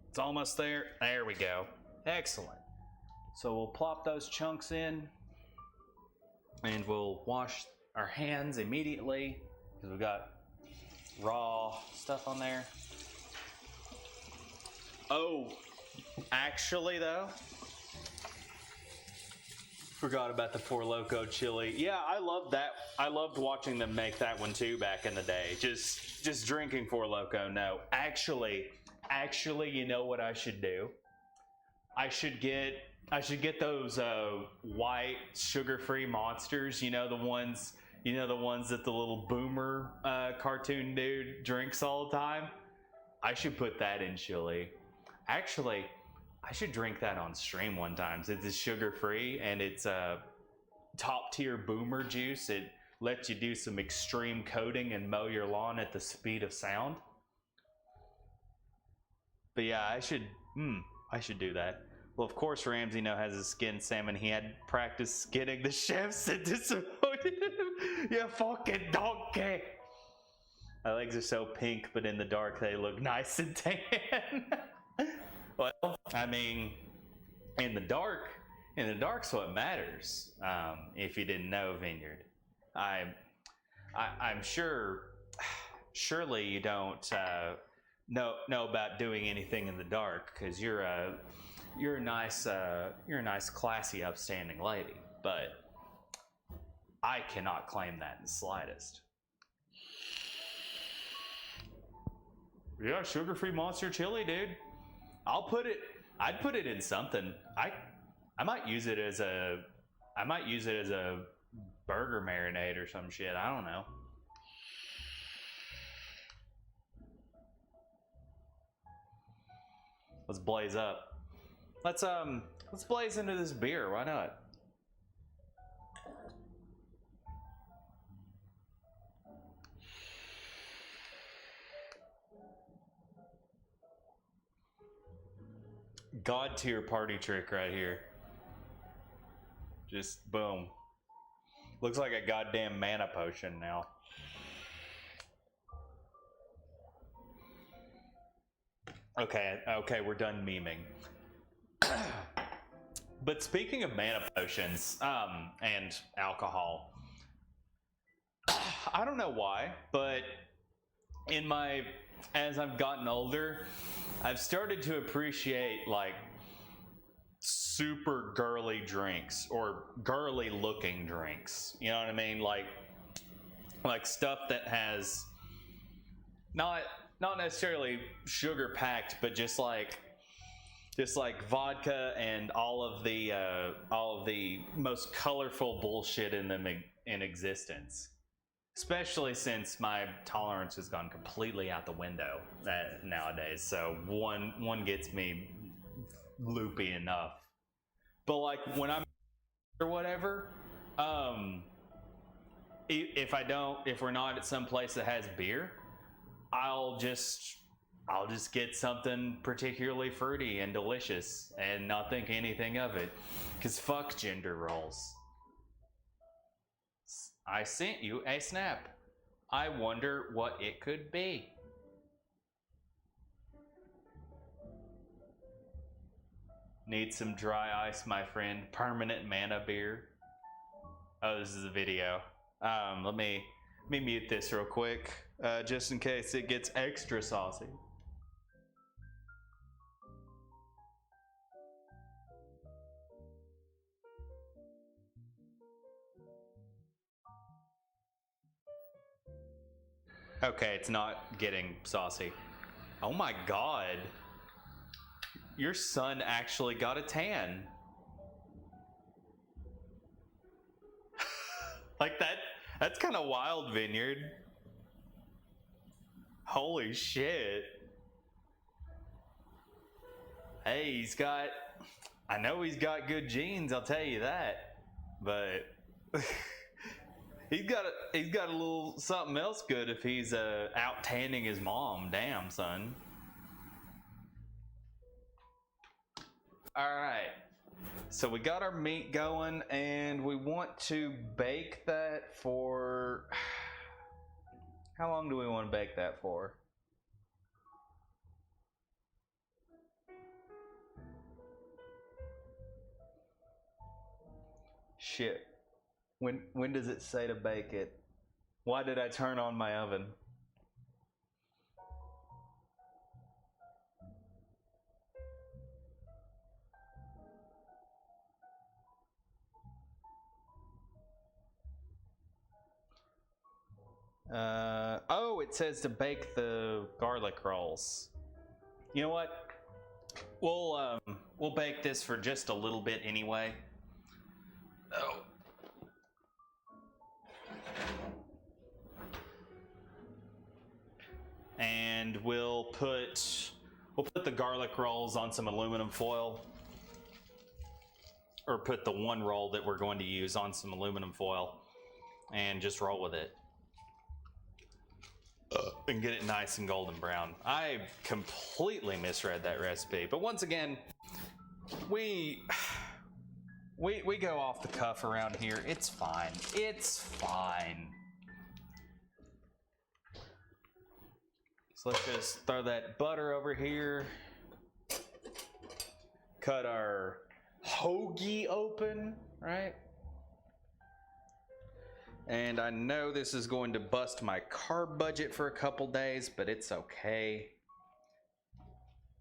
It's almost there. There we go. Excellent. So we'll plop those chunks in, and we'll wash our hands immediately, because we've got raw stuff on there. Oh, actually though, forgot about the Four Loko chili. Yeah, I love that. I loved watching them make that one too back in the day. Just drinking Four Loko. No, actually, you know what I should do? I should get those white sugar-free monsters. You know the ones that the little boomer cartoon dude drinks all the time. I should put that in chili. Actually, I should drink that on stream one time. Since it's sugar-free and it's top-tier boomer juice, it lets you do some extreme coding and mow your lawn at the speed of sound. But yeah, I should do that. Well, of course, Ramsey now has a skinned salmon. He had practice skinning the chefs that disappointed him. You fucking donkey. My legs are so pink, but in the dark they look nice and tan. Well, I mean, In the dark's what matters. If you didn't know, Vineyard, I'm sure. Surely you don't know about doing anything in the dark, because you're a nice, classy, upstanding lady. But I cannot claim that in the slightest. Yeah, sugar-free monster chili, dude. I'd put it in something. I might use it as a burger marinade or some shit. I don't know. Let's blaze up. Let's blaze into this beer. Why not? God tier party trick right here. Just boom. Looks like a goddamn mana potion now. Okay, we're done memeing. But speaking of mana potions, and alcohol, I don't know why, but as I've gotten older, I've started to appreciate like super girly drinks, or girly looking drinks. You know what I mean? Like stuff that has not necessarily sugar packed, but just like vodka and all of the most colorful bullshit in existence. Especially since my tolerance has gone completely out the window nowadays. So one gets me loopy enough. But like when I'm or whatever, if we're not at some place that has beer, I'll just get something particularly fruity and delicious and not think anything of it. 'Cause fuck gender roles. I sent you a snap. I wonder what it could be. Need some dry ice, my friend. Permanent mana beer. Oh, this is a video. Let me mute this real quick, just in case it gets extra saucy. Okay, it's not getting saucy. Oh my god. Your son actually got a tan. Like that's kind of wild, Vineyard. Holy shit. Hey, I know he's got good genes, I'll tell you that. But he's got a little something else good if he's out tanning his mom. Damn, son. All right. So we got our meat going, and we want to bake that for... How long do we want to bake that for? Shit. When does it say to bake it? Why did I turn on my oven? Oh, it says to bake the garlic rolls. You know what? We'll bake this for just a little bit anyway. Oh. And we'll put the garlic rolls on some aluminum foil, or put the one roll that we're going to use on some aluminum foil, and just roll with it. And get it nice and golden brown. I completely misread that recipe, but once again, we go off the cuff around here. It's fine. It's fine. So let's just throw that butter over here. Cut our hoagie open, right? And I know this is going to bust my carb budget for a couple days, but it's okay.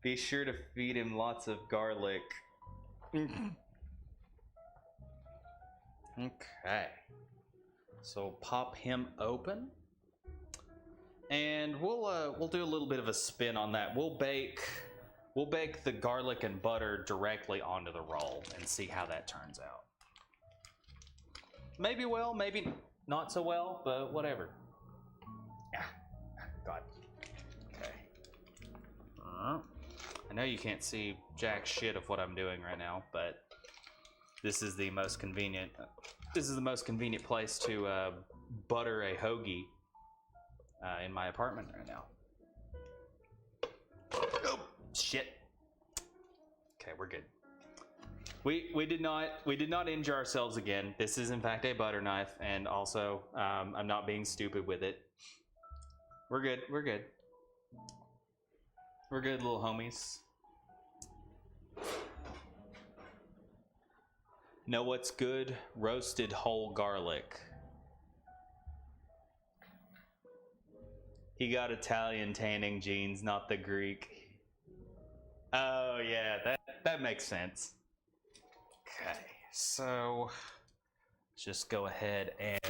Be sure to feed him lots of garlic. Okay. So pop him open. And we'll do a little bit of a spin on that. We'll bake the garlic and butter directly onto the roll and see how that turns out. Maybe well, maybe not so well, but whatever. Yeah. God. Okay. I know you can't see jack shit of what I'm doing right now, but this is the most convenient. This is the most convenient place to butter a hoagie in my apartment right now. Oh, shit. Okay, we're good. We did not injure ourselves again. This is in fact a butter knife, and also I'm not being stupid with it. We're good. We're good. We're good, little homies. Know what's good? Roasted whole garlic. He got Italian tanning genes, not the Greek. Oh yeah, that makes sense. Okay, so let's just go ahead and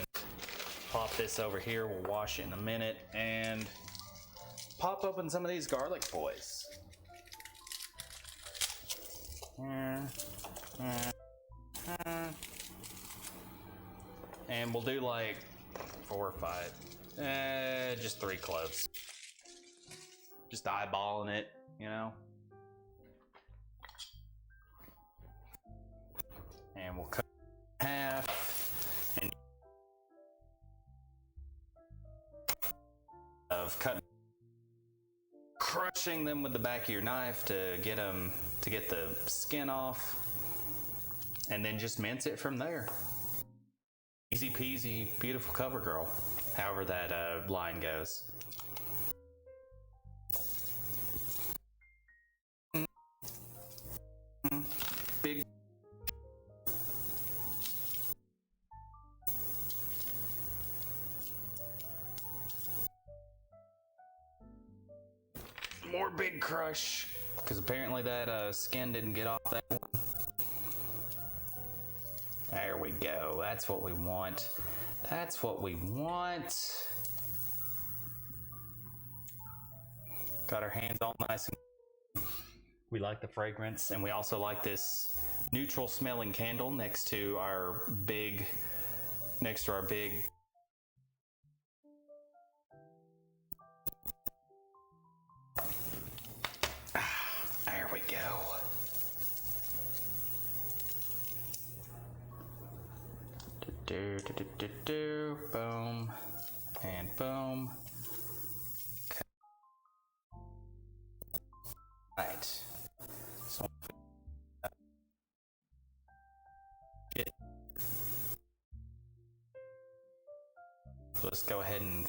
pop this over here. We'll wash it in a minute and pop open some of these garlic boys. And we'll do like 4 or 5. Just 3 cloves. Just eyeballing it, you know? And we'll cut in half. And of cutting, crushing them with the back of your knife to get the skin off. And then just mince it from there. Easy peasy, beautiful cover girl. However that line goes. Big. More big crush. Because apparently that skin didn't get off that one. There we go. That's what we want. That's what we want. Got our hands all nice and we like the fragrance, and we also like this neutral smelling candle next to our big there we go. Boom and boom. Okay. Right. So let's go ahead and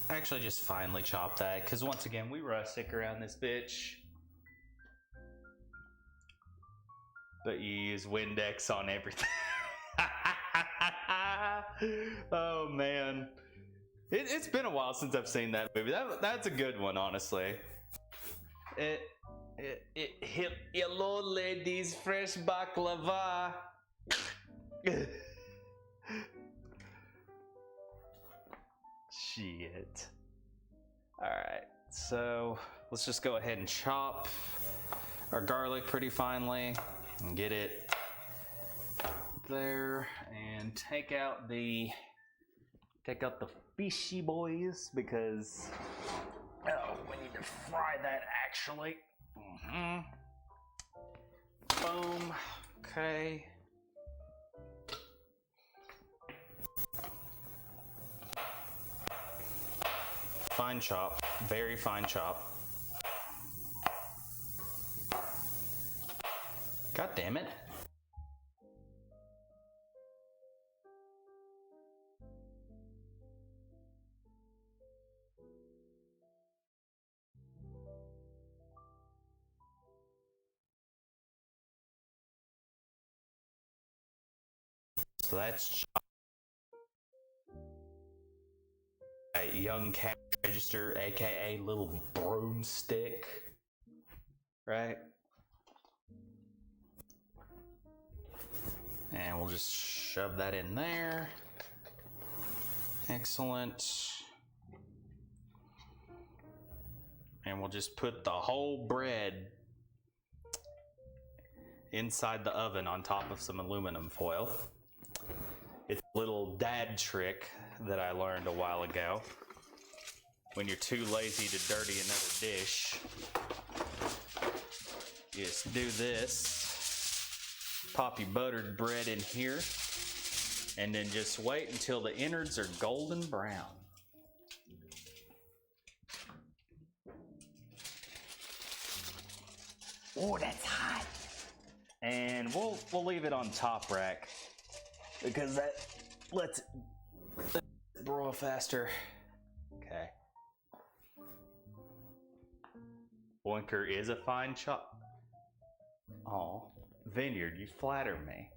actually just finely chop that, because once again we rustic around this bitch. But you use Windex on everything. Oh man, it's been a while since I've seen that movie. That's a good one, honestly. It hello ladies, fresh baklava. Shit. All right, so let's just go ahead and chop our garlic pretty finely and get it there, and take out the fishy boys, because we need to fry that actually. Boom. Okay. Fine chop, very fine chop. God damn it. So that's young cash register, aka little broomstick, right? And we'll just shove that in there. Excellent. And we'll just put the whole bread inside the oven on top of some aluminum foil. It's a little dad trick that I learned a while ago. When you're too lazy to dirty another dish, you just do this. Pop your buttered bread in here, and then just wait until the innards are golden brown. Oh, that's hot. And we'll leave it on top rack because that lets it broil faster. Okay. Oinker is a fine chop. Oh, Vineyard, you flatter me.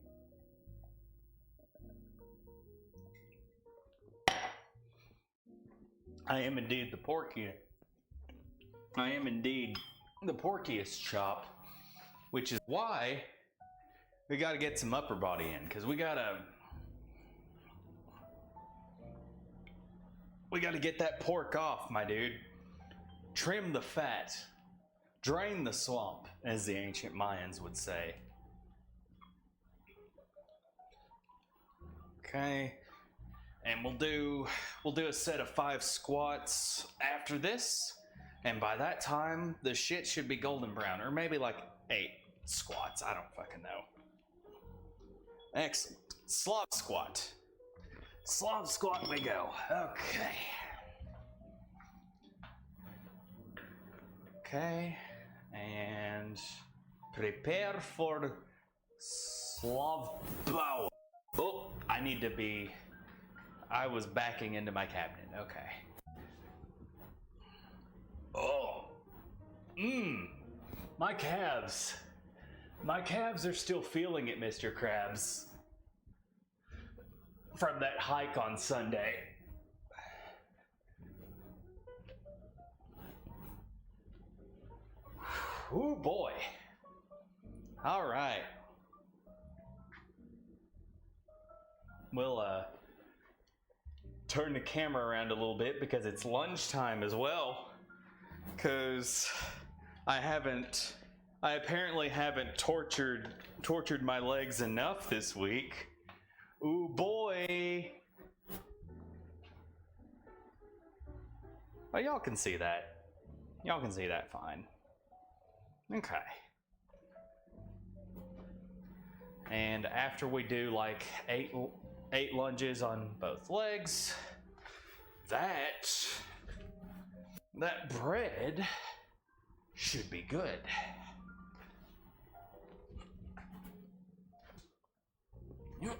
I am indeed the porkiest chop, which is why we got to get some upper body in, because we got to get that pork off, my dude. Trim the fat, drain the swamp, as the ancient Mayans would say. Okay, and we'll do a set of 5 squats after this. And by that time, the shit should be golden brown, or maybe like 8 squats. I don't fucking know. Excellent. Slav squat. Slav squat we go. Okay. Okay. And prepare for Slav bow. Oh, I was backing into my cabinet. Okay. Oh, my calves. My calves are still feeling it, Mr. Krabs. From that hike on Sunday. Ooh, boy. All right. We'll turn the camera around a little bit because it's lunchtime as well. Because I apparently haven't tortured my legs enough this week. Ooh boy. Oh, y'all can see that. Y'all can see that fine. Okay. And after we do like 8 lunges on both legs, that bread should be good. Yep.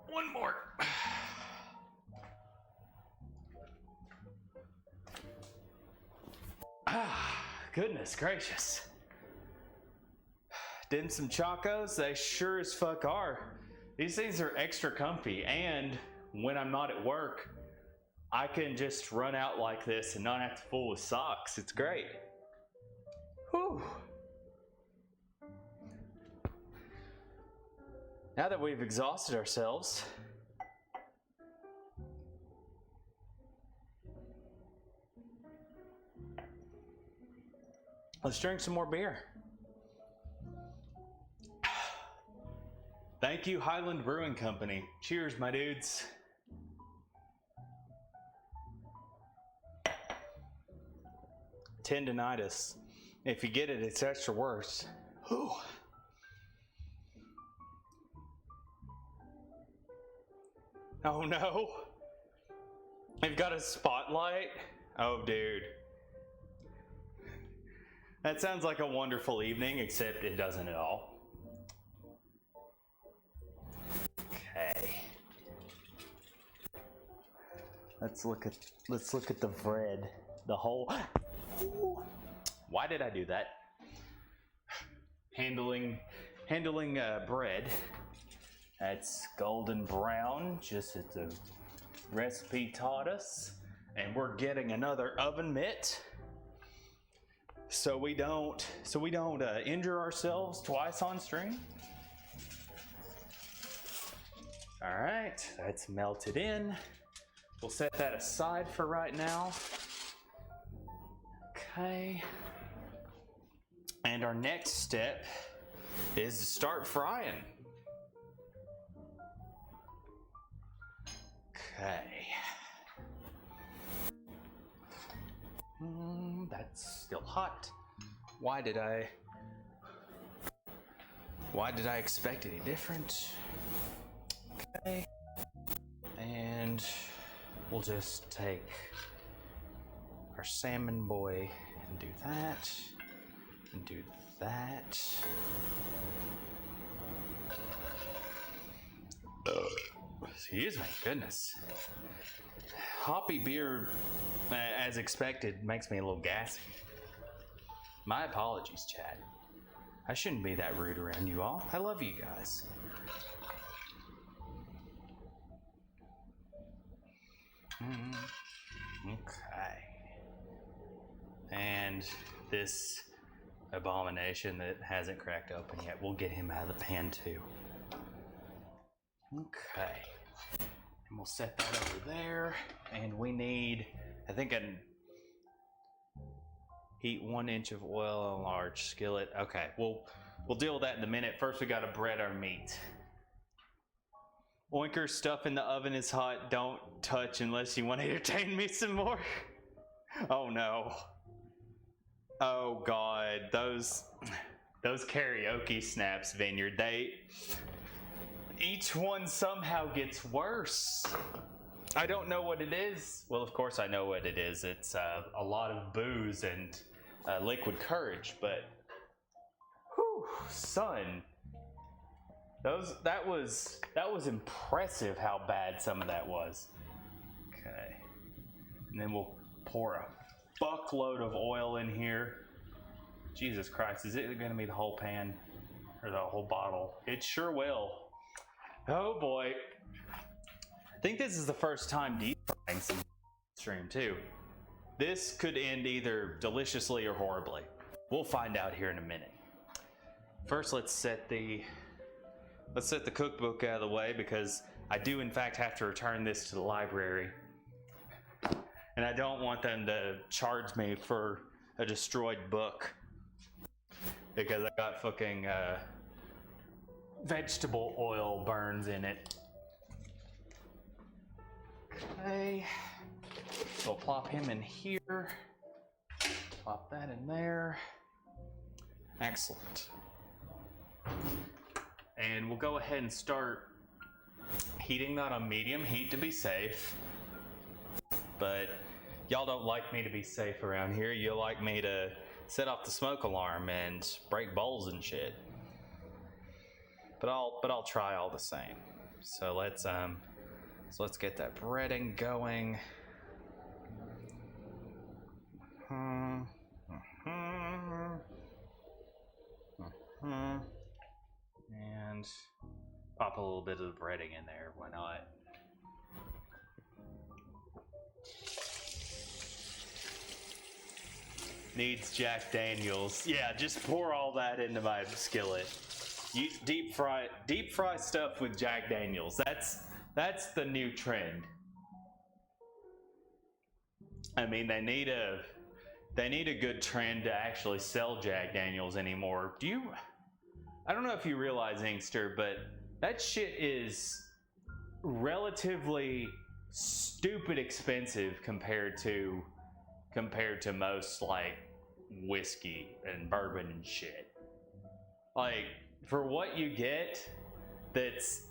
One more. Goodness gracious. Did some Chacos? They sure as fuck are. These things are extra comfy, and when I'm not at work, I can just run out like this and not have to fool with socks. It's great. Whew. Now that we've exhausted ourselves, let's drink some more beer. Thank you, Highland Brewing Company. Cheers, my dudes. Tendinitis. If you get it, it's extra worse. Whew. Oh no. They've got a spotlight? Oh, dude. That sounds like a wonderful evening, except it doesn't at all. Okay. Let's look at the bread. The whole. Why did I do that? Handling bread. That's golden brown, just as the recipe taught us. And we're getting another oven mitt, so we don't injure ourselves twice on stream. All right, that's melted in. We'll set that aside for right now. Okay. And our next step is to start frying. Okay. That's still hot. Why did I expect any different? Okay. And we'll just take our salmon boy and do that. And do that. Excuse me, goodness. Hoppy beer, as expected, makes me a little gassy. My apologies, Chad. I shouldn't be that rude around you all. I love you guys. Okay. And this abomination that hasn't cracked open yet, we'll get him out of the pan too. Okay. And we'll set that over there. And we need, I think, heat 1 inch of oil on a large skillet. Okay, we'll deal with that in a minute. First, we gotta bread our meat. Oinker, stuff in the oven is hot. Don't touch unless you want to entertain me some more. Oh no. Oh god, those karaoke snaps, Vineyard, each one somehow gets worse. I don't know what it is. Well, of course I know what it is. It's a lot of booze and liquid courage, but whew, son. That was impressive how bad some of that was. Okay. And then we'll pour a fuckload of oil in here. Jesus Christ, is it gonna be the whole pan or the whole bottle? It sure will. Oh boy. I think this is the first time deep frying some stream too. This could end either deliciously or horribly. We'll find out here in a minute. First, let's set the cookbook out of the way, because I do in fact have to return this to the library. And I don't want them to charge me for a destroyed book, because I got fucking vegetable oil burns in it. Okay, so we'll plop him in here. Plop that in there. Excellent. And we'll go ahead and start heating that on medium heat to be safe. But y'all don't like me to be safe around here. You like me to set off the smoke alarm and break bowls and shit. But I'll try all the same. So let's get that breading going. And pop a little bit of the breading in there, why not? Needs Jack Daniels. Yeah, just pour all that into my skillet. You deep fry stuff with Jack Daniels. That's the new trend. I mean, they need a good trend to actually sell Jack Daniels anymore. I don't know if you realize, Inkster, but that shit is relatively stupid expensive compared to most like whiskey and bourbon and shit. Like, for what you get, that's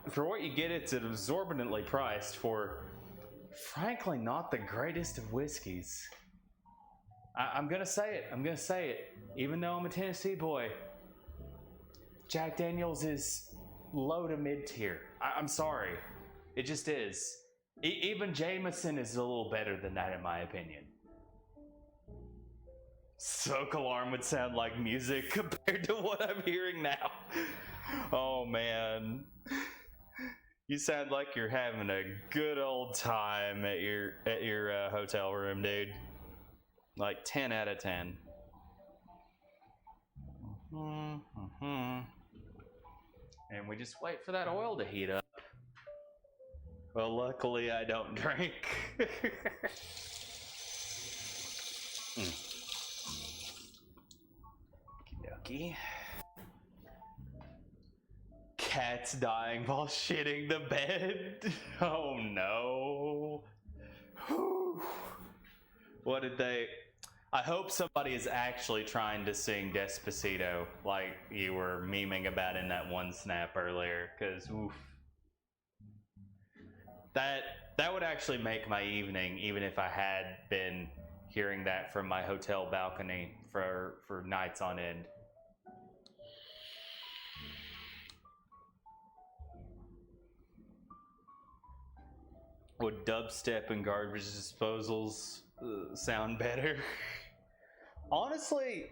for what you get, it's exorbitantly priced for, frankly, not the greatest of whiskeys. I'm gonna say it. I'm gonna say it. Even though I'm a Tennessee boy, Jack Daniels is low to mid tier. I'm sorry, it just is. Even Jameson is a little better than that, in my opinion. Soak alarm would sound like music compared to what I'm hearing now. Oh man, you sound like you're having a good old time at your hotel room, dude. Like 10 out of 10. And we just wait for that oil to heat up. Well, luckily I don't drink. Okey-dokey. Cat's dying while shitting the bed. Oh no. Whew. What did they... I hope somebody is actually trying to sing Despacito like you were memeing about in that one snap earlier, because oof. That would actually make my evening, even if I had been hearing that from my hotel balcony for nights on end. Would dubstep and garbage disposals sound better? Honestly,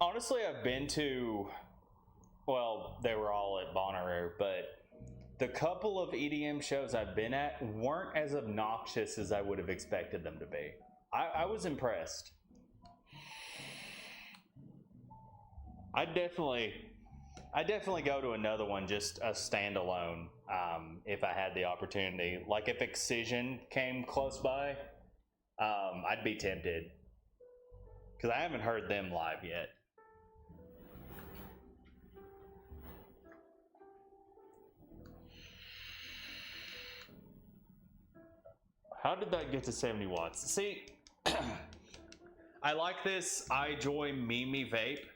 I've been to, well, they were all at Bonnaroo, but the couple of EDM shows I've been at weren't as obnoxious as I would have expected them to be. I was impressed. I'd definitely go to another one, just a standalone, if I had the opportunity. Like if Excision came close by, I'd be tempted. Because I haven't heard them live yet. How did that get to 70 watts? See, I like this iJoy Mimi vape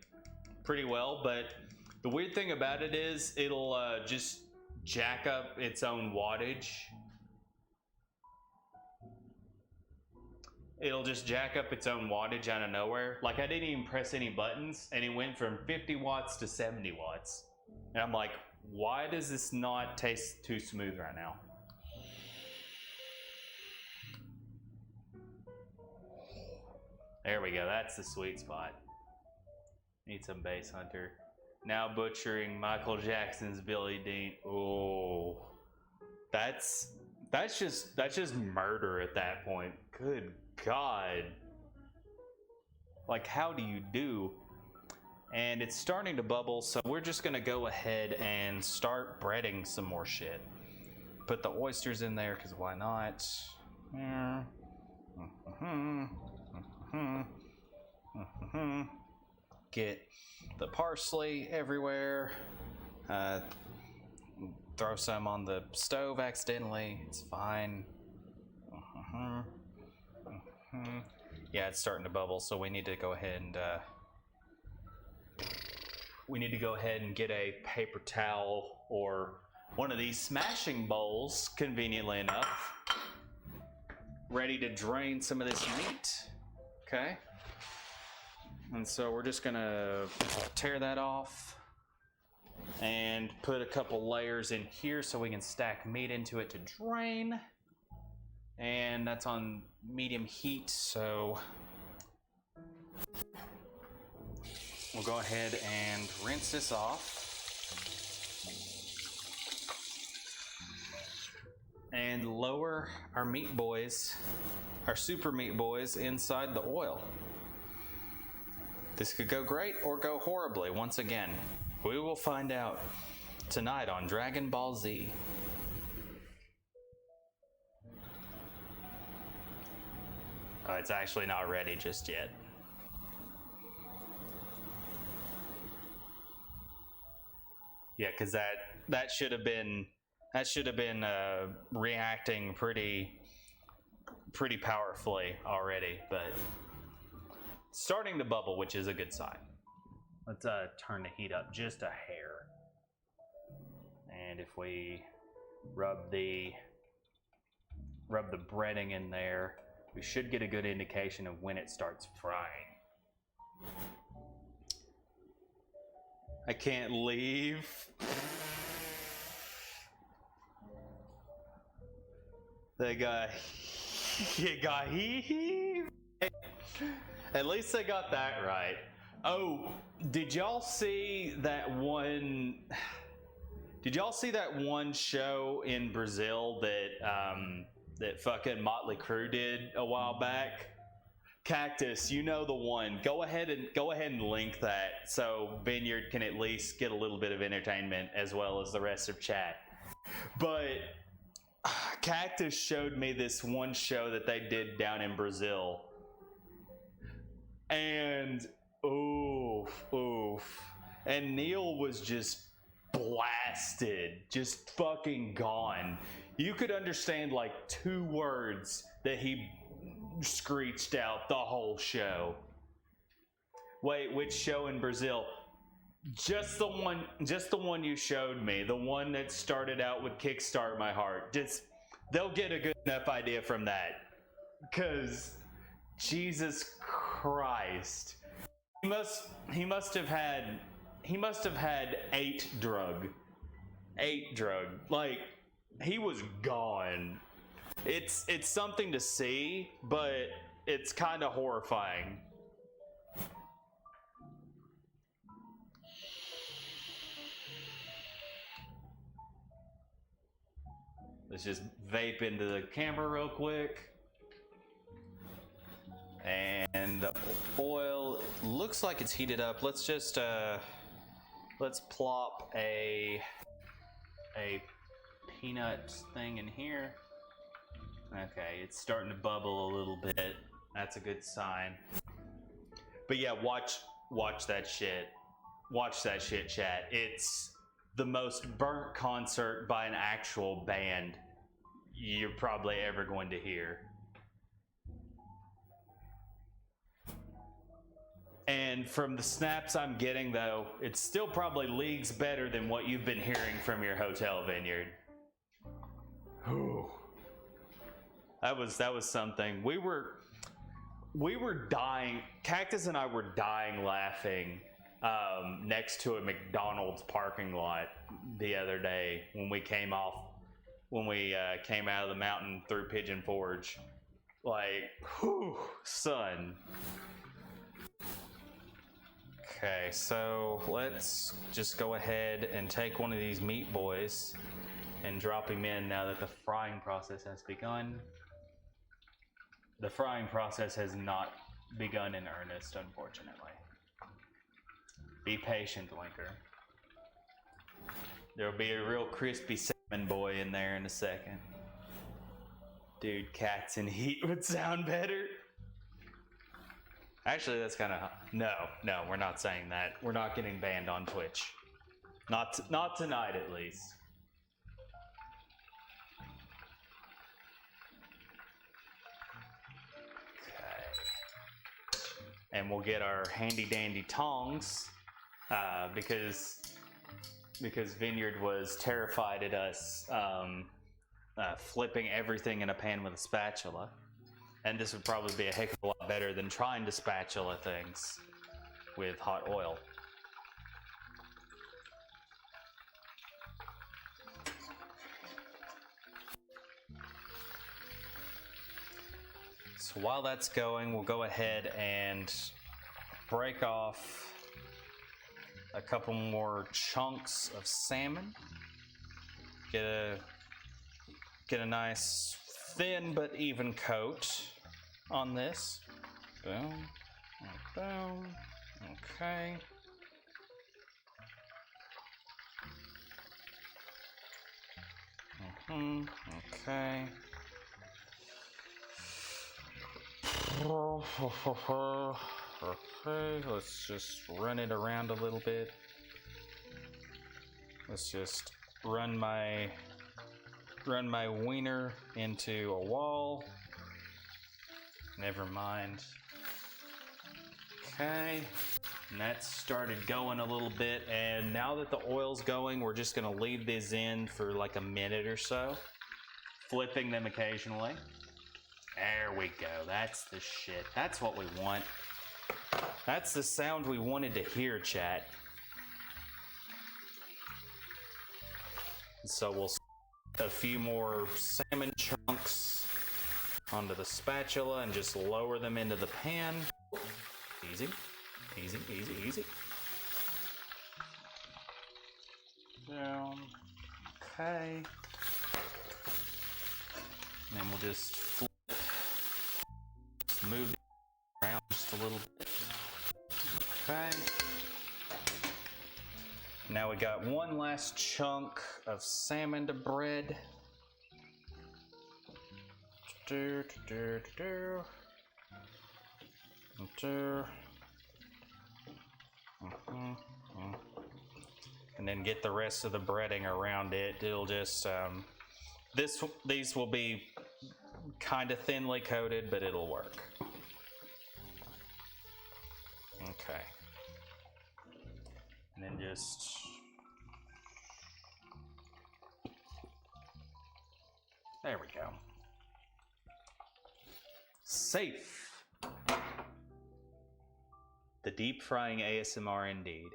pretty well, but the weird thing about it is it'll just jack up its own wattage. It'll just jack up its own wattage out of nowhere. Like I didn't even press any buttons and it went from 50 watts to 70 watts. And I'm like, why does this not taste too smooth right now? There we go, that's the sweet spot. Need some Bass Hunter. Now butchering Michael Jackson's Billie Dean. Oh, that's just murder at that point. Good God. Like, how do you do? And it's starting to bubble, so we're just gonna go ahead and start breading some more shit. Put the oysters in there, because why not? Get the parsley everywhere. Throw some on the stove accidentally. It's fine. Yeah, it's starting to bubble, so we need to go ahead and get a paper towel or one of these smashing bowls, conveniently enough, ready to drain some of this meat. Okay. And so we're just gonna tear that off and put a couple layers in here so we can stack meat into it to drain. And that's on medium heat, so we'll go ahead and rinse this off. And lower our meat boys, our super meat boys, inside the oil. This could go great or go horribly. Once again, we will find out tonight on Dragon Ball Z. It's actually not ready just yet. Yeah, because that should have been reacting pretty powerfully already, but starting to bubble, which is a good sign. Let's turn the heat up just a hair, and if we rub the breading in there. We should get a good indication of when it starts frying. I can't leave. They got heave. At least they got that right. Oh, did y'all see that one? Did y'all see that one show in Brazil that fucking Motley Crue did a while back? Cactus, you know the one. Go ahead and link that so Vineyard can at least get a little bit of entertainment as well as the rest of chat. But Cactus showed me this one show that they did down in Brazil. And oof. And Neil was just blasted, just fucking gone. You could understand like 2 words that he screeched out the whole show. Wait, which show in Brazil? Just the one you showed me, the one that started out with Kickstart My Heart. They'll get a good enough idea from that. Cause Jesus Christ. He must have had 8 drug. Like, he was gone. It's something to see, but it's kind of horrifying. Let's just vape into the camera real quick. And the oil looks like it's heated up. Let's just let's plop a peanut thing in here. Okay, it's starting to bubble a little bit. That's a good sign. But yeah, watch that shit. Watch that shit, chat. It's the most burnt concert by an actual band you're probably ever going to hear. And from the snaps I'm getting, though, it's still probably leagues better than what you've been hearing from your hotel Vineyard. Ooh. That was something. We were dying. Cactus and I were dying laughing next to a McDonald's parking lot the other day when we came out of the mountain through Pigeon Forge. Like, whew, son. Okay, so let's just go ahead and take one of these meat boys and drop him in now that the frying process has begun. The frying process has not begun in earnest, unfortunately. Be patient, Oinker. There'll be a real crispy salmon boy in there in a second. Dude, cats in heat would sound better. Actually, that's kind of... No, we're not saying that. We're not getting banned on Twitch. Not tonight, at least. And we'll get our handy dandy tongs because Vineyard was terrified at us flipping everything in a pan with a spatula, and this would probably be a heck of a lot better than trying to spatula things with hot oil. So while that's going, we'll go ahead and break off a couple more chunks of salmon. Get a nice thin but even coat on this. Boom, boom. Okay. Okay. Okay, let's just run it around a little bit. Let's just run my wiener into a wall. Never mind. Okay, And that started going a little bit, and now that the oil's going, we're just gonna leave these in for like a minute or so. Flipping them occasionally. There we go. That's the shit. That's what we want. That's the sound we wanted to hear, chat. So we'll a few more salmon chunks onto the spatula and just lower them into the pan. Easy, easy, easy, easy. Down. Okay. And then we'll just flip, just move it around just a little bit. Okay. Now we got one last chunk of salmon to bread. And then get the rest of the breading around it. It'll just these will be kind of thinly coated, but it'll work. Okay. And then just There we go. safe. The deep frying ASMR indeed.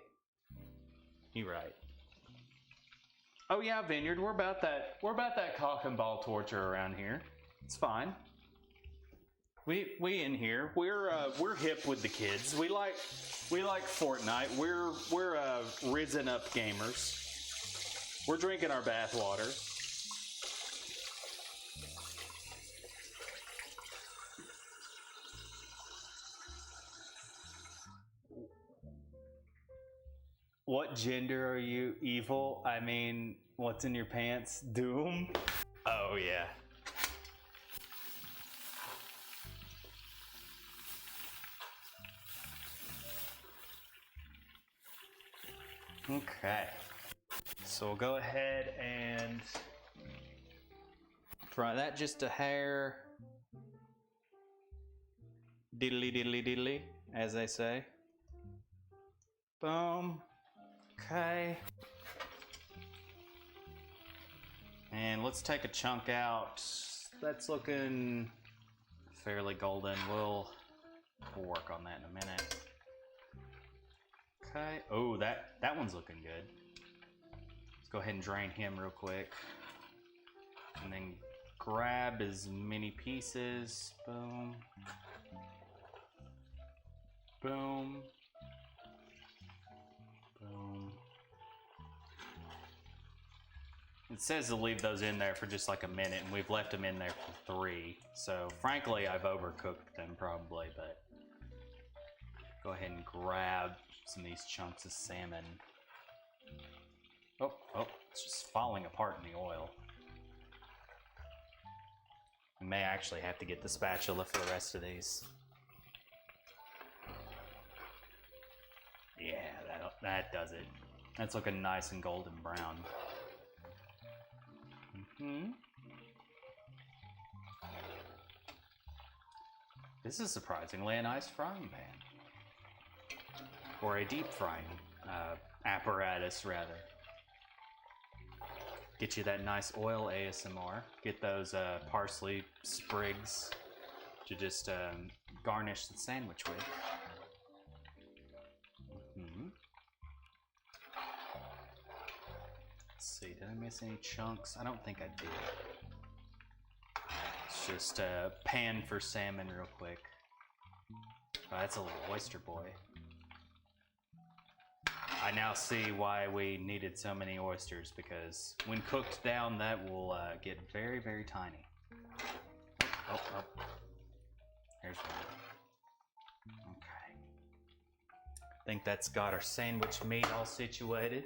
You're right. Oh yeah, Vineyard, we're about that cock and ball torture around here. It's fine. We in here. We're hip with the kids. We like Fortnite. We're risen up gamers. We're drinking our bathwater. What gender are you? Evil? I mean, what's in your pants? Doom? Oh yeah. Okay. So we'll go ahead and Fry that just a hair. Diddly diddly diddly, as they say. Boom. Okay. And let's take a chunk out. That's looking fairly golden. We'll work on that in a minute. Okay. Oh, that one's looking good. Let's go ahead and drain him real quick. And then grab as many pieces. Boom. Boom. Boom. It says to leave those in there for just like a minute, and we've left them in there for 3. So frankly, I've overcooked them probably, but go ahead and grab some of these chunks of salmon. Oh, it's just falling apart in the oil. We may actually have to get the spatula for the rest of these. Yeah, that does it. That's looking nice and golden brown. This is surprisingly a nice frying pan. Or a deep frying apparatus, rather. Get you that nice oil ASMR. Get those parsley sprigs to just garnish the sandwich with. Let's see, did I miss any chunks? I don't think I did. It's just a pan for salmon real quick. Oh, that's a little oyster boy. I now see why we needed so many oysters, because when cooked down, that will get very, very tiny. Oh. Here's one. Okay. I think that's got our sandwich meat all situated.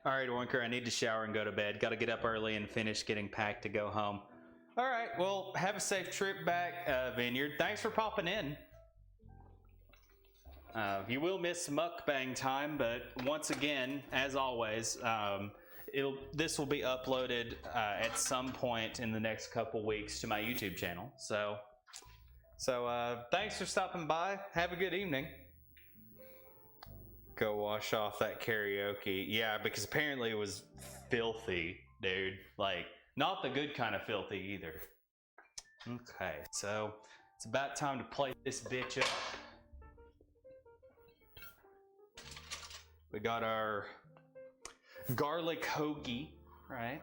All right, Oinker, I need to shower and go to bed. Got to get up early and finish getting packed to go home. All right, well, have a safe trip back, Vineyard. Thanks for popping in. You will miss mukbang time, but once again, as always, this will be uploaded at some point in the next couple weeks to my YouTube channel. So thanks for stopping by. Have a good evening. Go wash off that karaoke. Yeah, because apparently it was filthy, dude. Like, not the good kind of filthy either. Okay, so it's about time to plate this bitch up. We got our garlic hoagie, right?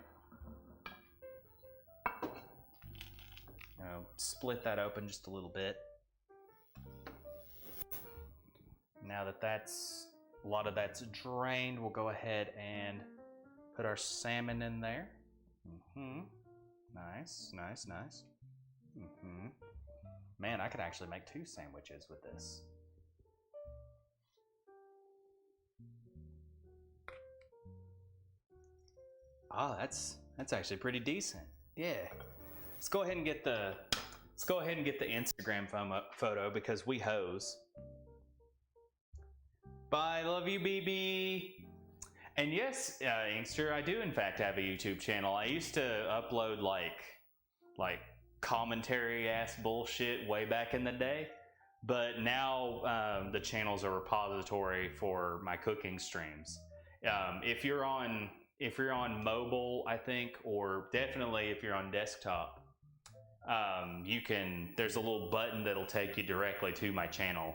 Split that open just a little bit. Now that a lot of that's drained, we'll go ahead and put our salmon in there. Nice, nice, nice. Man, I could actually make 2 sandwiches with this. Oh, that's actually pretty decent. Yeah. Let's go ahead and get the Instagram photo because we hoes. Bye, love you, BB. And yes, Inkster, I do in fact have a YouTube channel. I used to upload like commentary ass bullshit way back in the day, but now the channel's a repository for my cooking streams. If you're on mobile, I think, or definitely if you're on desktop, there's a little button that'll take you directly to my channel,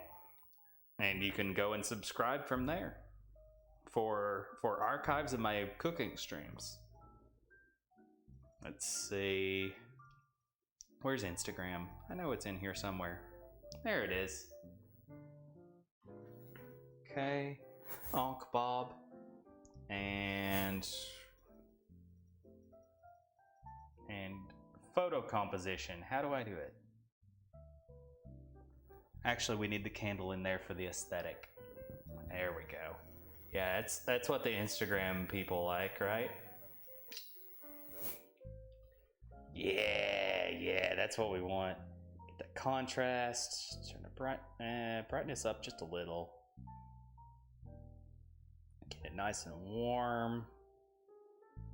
and you can go and subscribe from there for archives of my cooking streams. Let's see. Where's Instagram? I know it's in here somewhere. There it is. Okay. Onk Bob. And photo composition. How do I do it? Actually, we need the candle in there for the aesthetic. There we go. Yeah, that's what the Instagram people like, right? Yeah, that's what we want. Get that contrast. Turn the brightness up just a little. Get it nice and warm.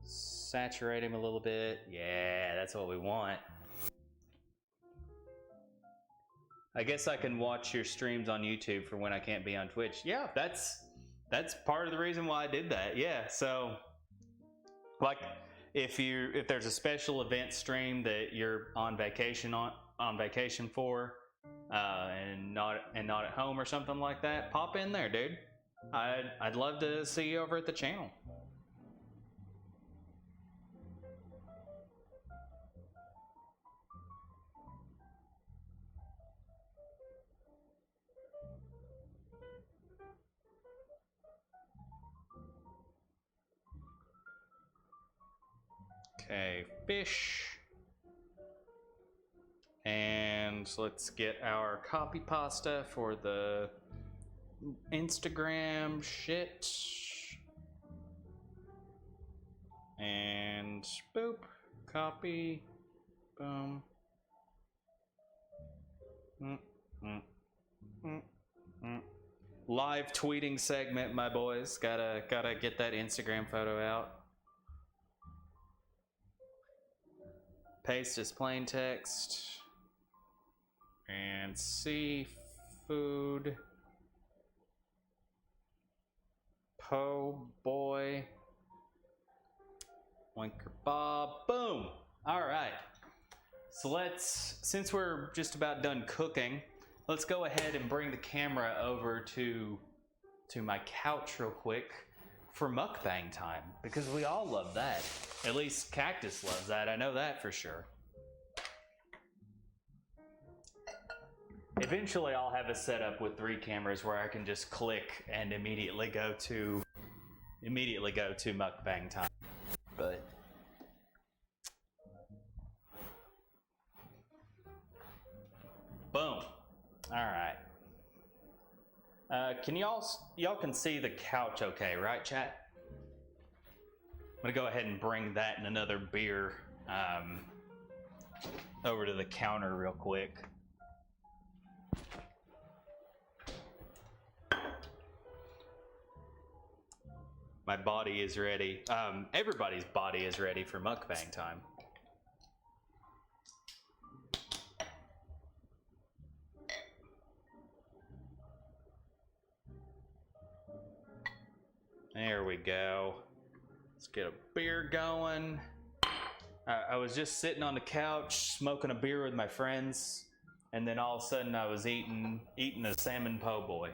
Saturate him a little bit. Yeah, that's what we want. I guess I can watch your streams on YouTube for when I can't be on Twitch. Yeah, that's part of the reason why I did that. Yeah, so like if there's a special event stream that you're on vacation for, and not at home or something like that, pop in there, dude. I'd love to see you over at the channel. Okay, fish. And let's get our copy pasta for the Instagram shit. And boop, copy, boom. Live tweeting segment, my boys. Gotta get that Instagram photo out. Paste as plain text. And seafood. Po' boy. Oinker Bob. Boom! Alright. So since we're just about done cooking, let's go ahead and bring the camera over to my couch real quick for mukbang time, because we all love that. At least Cactus loves that, I know that for sure. Eventually I'll have a setup with 3 cameras where I can just click and immediately go to mukbang time. But boom. All right. Can y'all can see the couch okay, right, chat? I'm gonna go ahead and bring that and another beer over to the counter real quick. My body is ready. Everybody's body is ready for mukbang time. There we go. Let's get a beer going. I was just sitting on the couch smoking a beer with my friends, and then all of a sudden I was eating a salmon po' boy.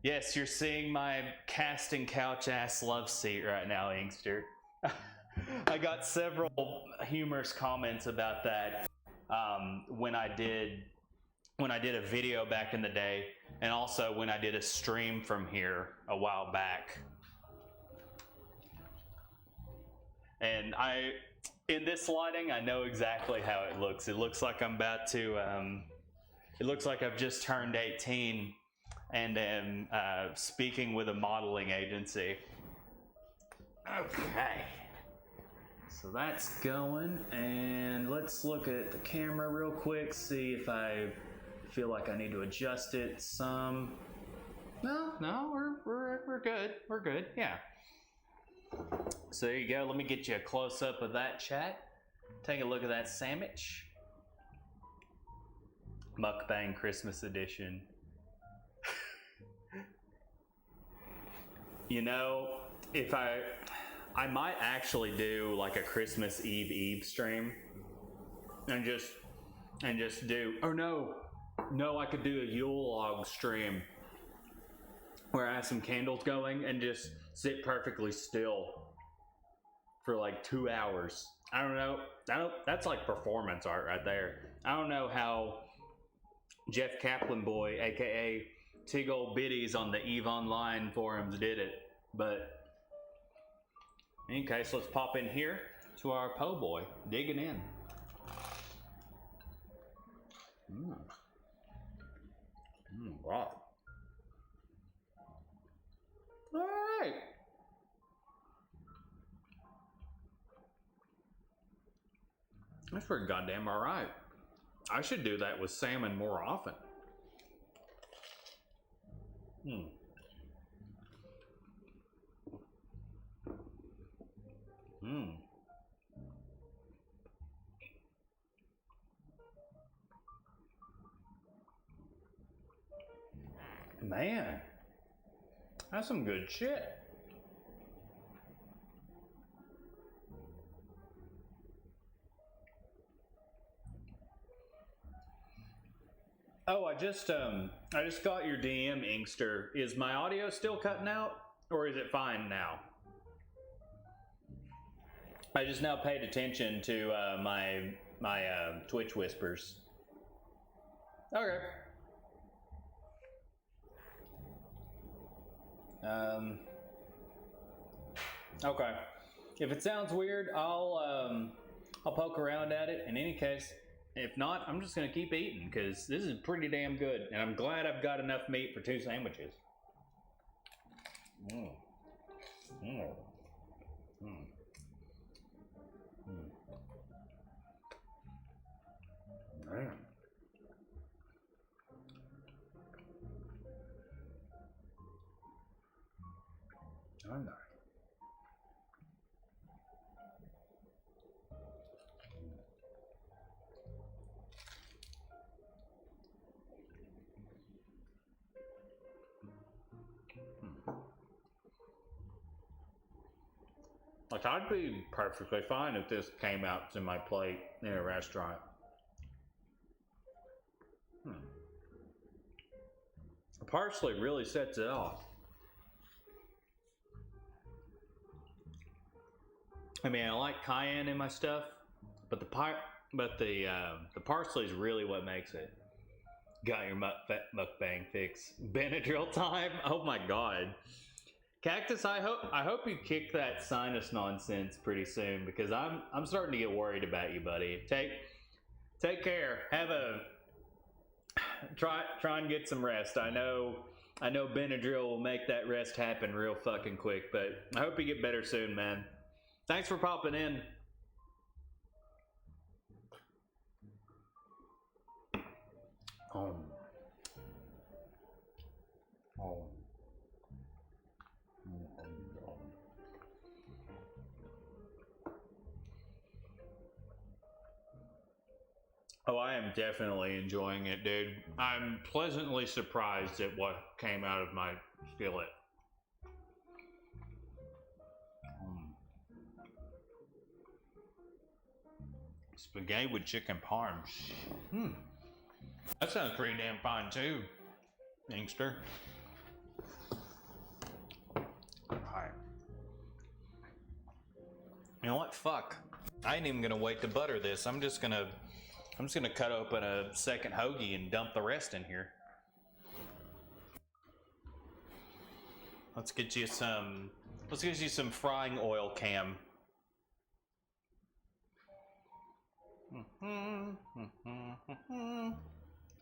Yes, you're seeing my casting couch ass love seat right now, Inkster. I got several humorous comments about that when I did a video back in the day, and also when I did a stream from here a while back. And in this lighting, I know exactly how it looks. It looks like I'm about to, it looks like I've just turned 18 and am speaking with a modeling agency. Okay. So that's going, and let's look at the camera real quick, see if I feel like I need to adjust it some. No, we're good. We're good, yeah. So there you go. Let me get you a close-up of that, chat. Take a look at that sandwich. Mukbang Christmas edition. You know, if I might actually do like a Christmas Eve stream and just do, or no, I could do a Yule log stream where I have some candles going and just sit perfectly still for like 2 hours. I don't know. That's like performance art right there. I don't know how Jeff Kaplan boy, aka Tig Old Biddies on the Eve Online forums did it, but in any case, let's pop in here to our po' boy, digging in. Wow. All right. That's pretty goddamn all right. I should do that with salmon more often. Man, that's some good shit. Oh, I just got your DM, Inkster. Is my audio still cutting out, or is it fine now? I just now paid attention to my Twitch whispers. Okay. Okay. If it sounds weird, I'll poke around at it. In any case, if not, I'm just gonna keep eating because this is pretty damn good, and I'm glad I've got enough meat for 2 sandwiches. Man. Oh, no. Like, I'd be perfectly fine if this came out to my plate in a restaurant. The parsley really sets it off. I mean, I like cayenne in my stuff, but the parsley is really what makes it. Got your mukbang fix. Benadryl time? Oh my god. Cactus, I hope you kick that sinus nonsense pretty soon because I'm starting to get worried about you, buddy. Take care. Have a try and get some rest. I know Benadryl will make that rest happen real fucking quick, but I hope you get better soon, man. Thanks for popping in. Oh, I am definitely enjoying it, dude. I'm pleasantly surprised at what came out of my skillet. Spaghetti with chicken parm. That sounds pretty damn fine too, Inkster. Alright. You know what? Fuck. I ain't even gonna wait to butter this. I'm just gonna cut open a second hoagie and dump the rest in here. Let's get you some frying oil, Cam.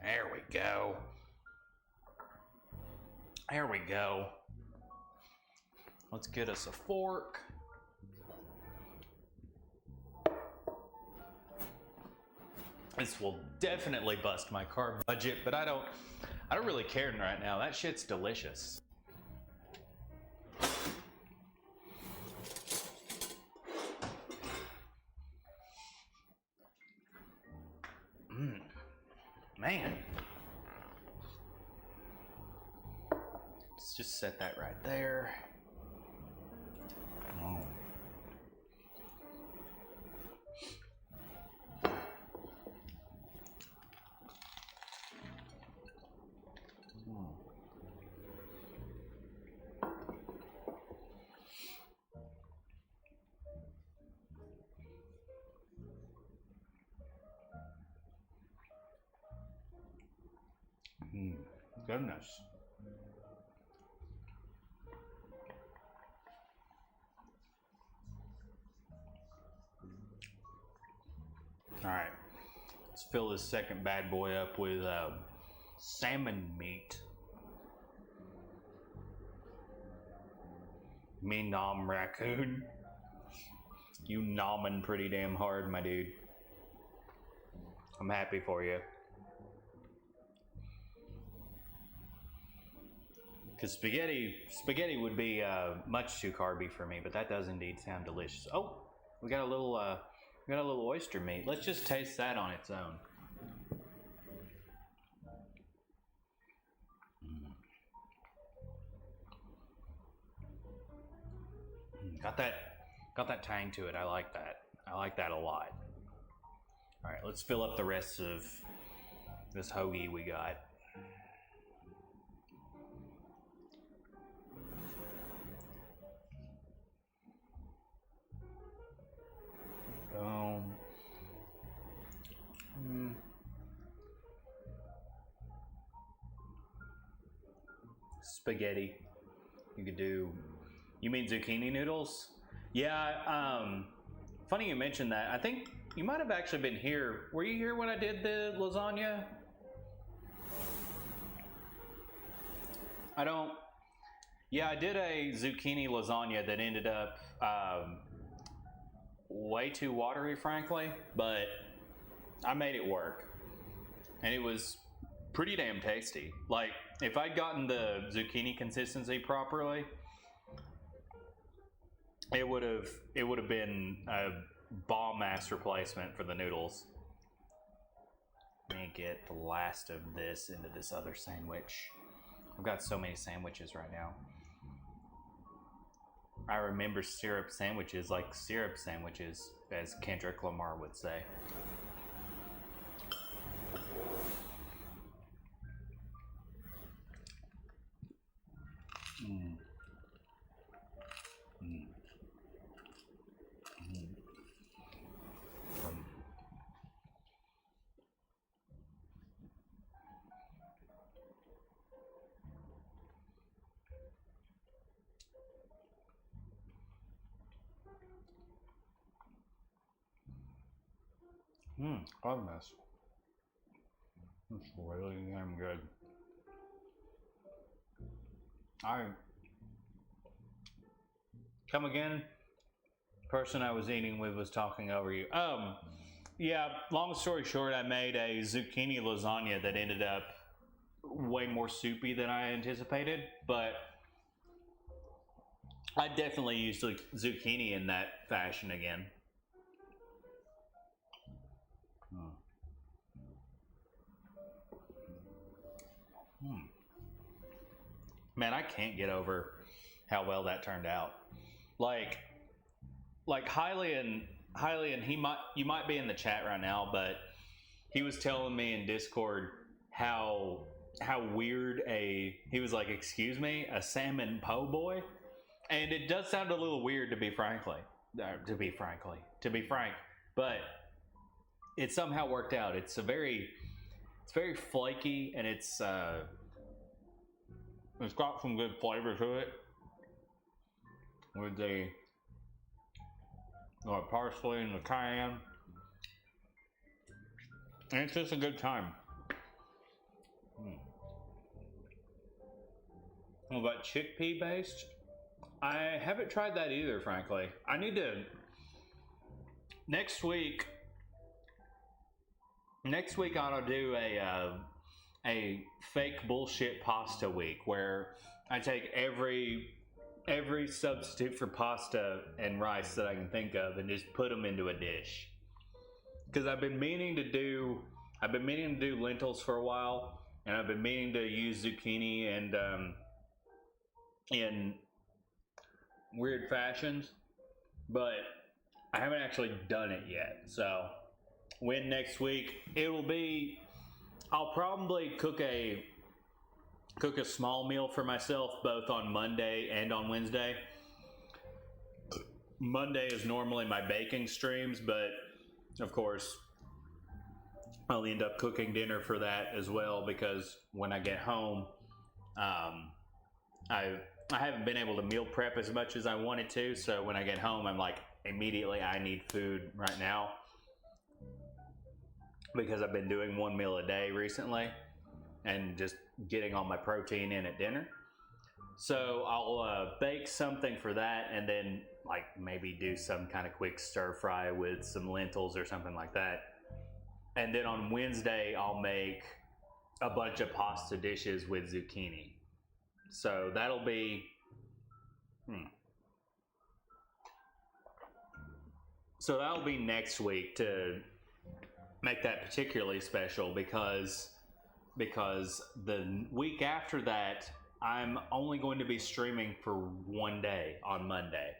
There we go. There we go. Let's get us a fork. This will definitely bust my carb budget, but I don't really care right now. That shit's delicious. Man. Let's just set that right there. Oh. Goodness. Alright, let's fill this second bad boy up with salmon meat. Me nom raccoon. You nomming pretty damn hard, my dude. I'm happy for you. Because spaghetti would be much too carby for me, but that does indeed sound delicious. Oh, we got a little oyster meat. Let's just taste that on its own. Got that tang to it. I like that. I like that a lot. All right, let's fill up the rest of this hoagie we got. Spaghetti. You could do. You mean zucchini noodles? Yeah. Funny you mentioned that. I think you might have actually been here. Were you here when I did the lasagna? I don't. Yeah, I did a zucchini lasagna that ended up way too watery, frankly, but I made it work. And it was pretty damn tasty. Like, if I'd gotten the zucchini consistency properly, it would have been a bomb-ass replacement for the noodles. Let me get the last of this into this other sandwich. I've got so many sandwiches right now. I remember syrup sandwiches like syrup sandwiches, as Kendrick Lamar would say. Goodness. It's really damn good. Come again? Person I was eating with was talking over you. Yeah, long story short, I made a zucchini lasagna that ended up way more soupy than I anticipated, but I definitely used zucchini in that fashion again. Man, I can't get over how well that turned out. Like Hylian, you might be in the chat right now, but he was telling me in Discord how weird he was like, excuse me, a salmon po' boy, and it does sound a little weird to be frank, but it somehow worked out. It's very flaky, and it's got some good flavor to it with the parsley and the cayenne, and it's just a good time. What about chickpea based? I haven't tried that either, frankly. I need to. Next week, I'm gonna do a fake bullshit pasta week where I take every substitute for pasta and rice that I can think of and just put them into a dish. Because I've been meaning to do lentils for a while, and I've been meaning to use zucchini and in weird fashions, but I haven't actually done it yet. So when next week, I'll probably cook a small meal for myself both on Monday and on Wednesday. Monday is normally my baking streams, but of course I'll end up cooking dinner for that as well, because when I get home, I haven't been able to meal prep as much as I wanted to, so when I get home, I'm like, immediately I need food right now, because I've been doing one meal a day recently and just getting all my protein in at dinner. So I'll bake something for that, and then like maybe do some kind of quick stir fry with some lentils or something like that. And then on Wednesday, I'll make a bunch of pasta dishes with zucchini. So that'll be next week to make that particularly special, because the week after that I'm only going to be streaming for one day on Monday,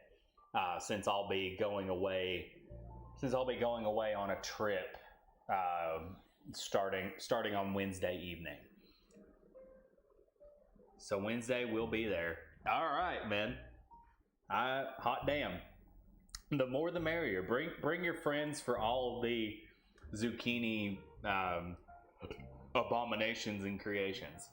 since I'll be going away on a trip starting on Wednesday evening. So Wednesday we'll be there. All right, man. Hot damn. The more the merrier. Bring your friends for all of the zucchini abominations and creations.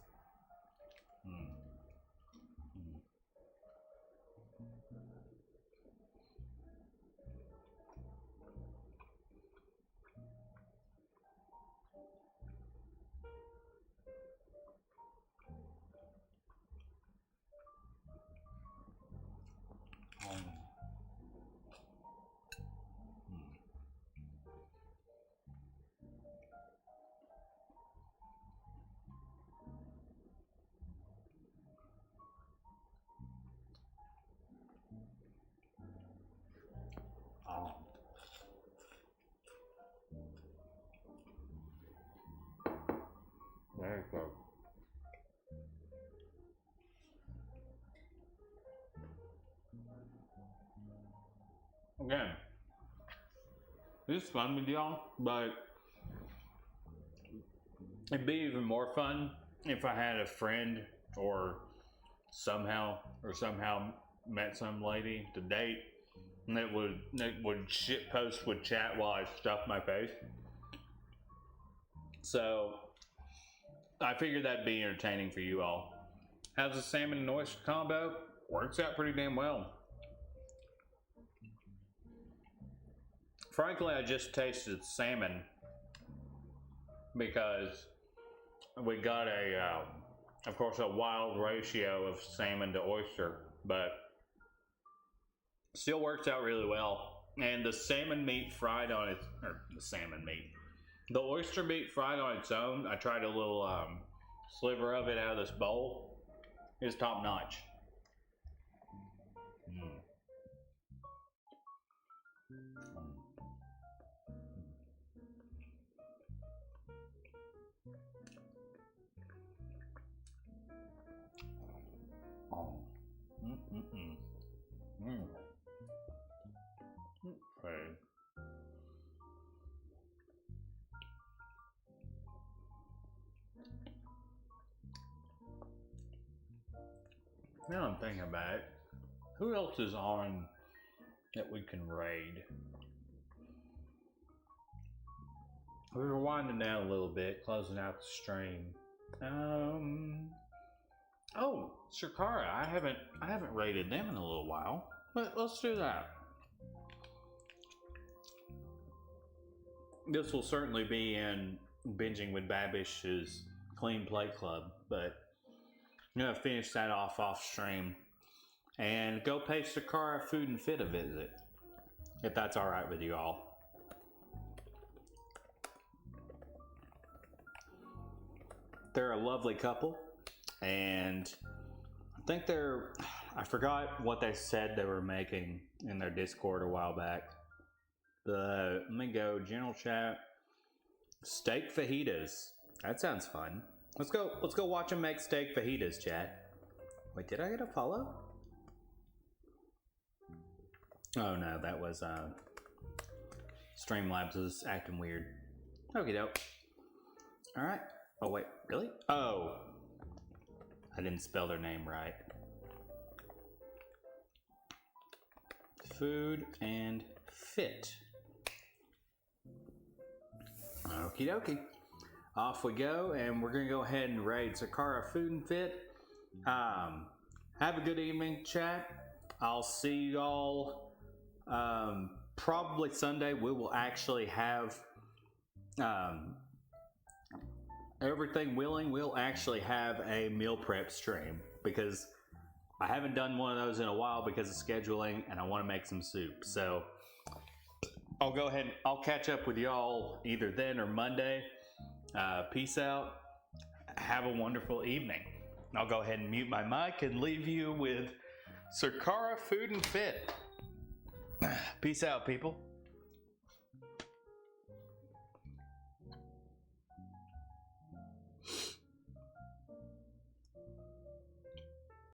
There you go. Again, this is fun with y'all, but it'd be even more fun if I had a friend or somehow met some lady to date that would shit post with chat while I stuff my face. So I figured that'd be entertaining for you all. How's the salmon and oyster combo? Works out pretty damn well. Frankly, I just tasted salmon because we got of course, a wild ratio of salmon to oyster, but still works out really well. And the salmon meat fried on its, the oyster meat fried on its own, I tried a little sliver of it out of this bowl, is top notch. Okay. Now I'm thinking about it. Who else is on that we can raid? We were winding down a little bit, closing out the stream. Oh, Shakara. I haven't raided them in a little while. But let's do that. This will certainly be in Binging with Babish's Clean Plate Club, but I'm gonna finish that off stream and go pay Shakara Food and Fit a visit, if that's all right with you all. They're a lovely couple, and I think I forgot what they said they were making in their Discord a while back. Let me go, general chat. Steak fajitas. That sounds fun. Let's go watch them make steak fajitas, chat. Wait, did I get a follow? Oh no, that was Streamlabs is acting weird. Okie doke. Alright. Oh wait, really? Oh. I didn't spell their name right. Food and Fit. Okie dokie. Off we go, and we're gonna go ahead and raid Sakara Food and Fit. Have a good evening, chat. I'll see you all probably Sunday. We will actually have everything willing. We'll actually have a meal prep stream because I haven't done one of those in a while because of scheduling, and I want to make some soup. So I'll go ahead and I'll catch up with y'all either then or Monday. Peace out. Have a wonderful evening. I'll go ahead and mute my mic and leave you with Sakara Food and Fit. Peace out, people.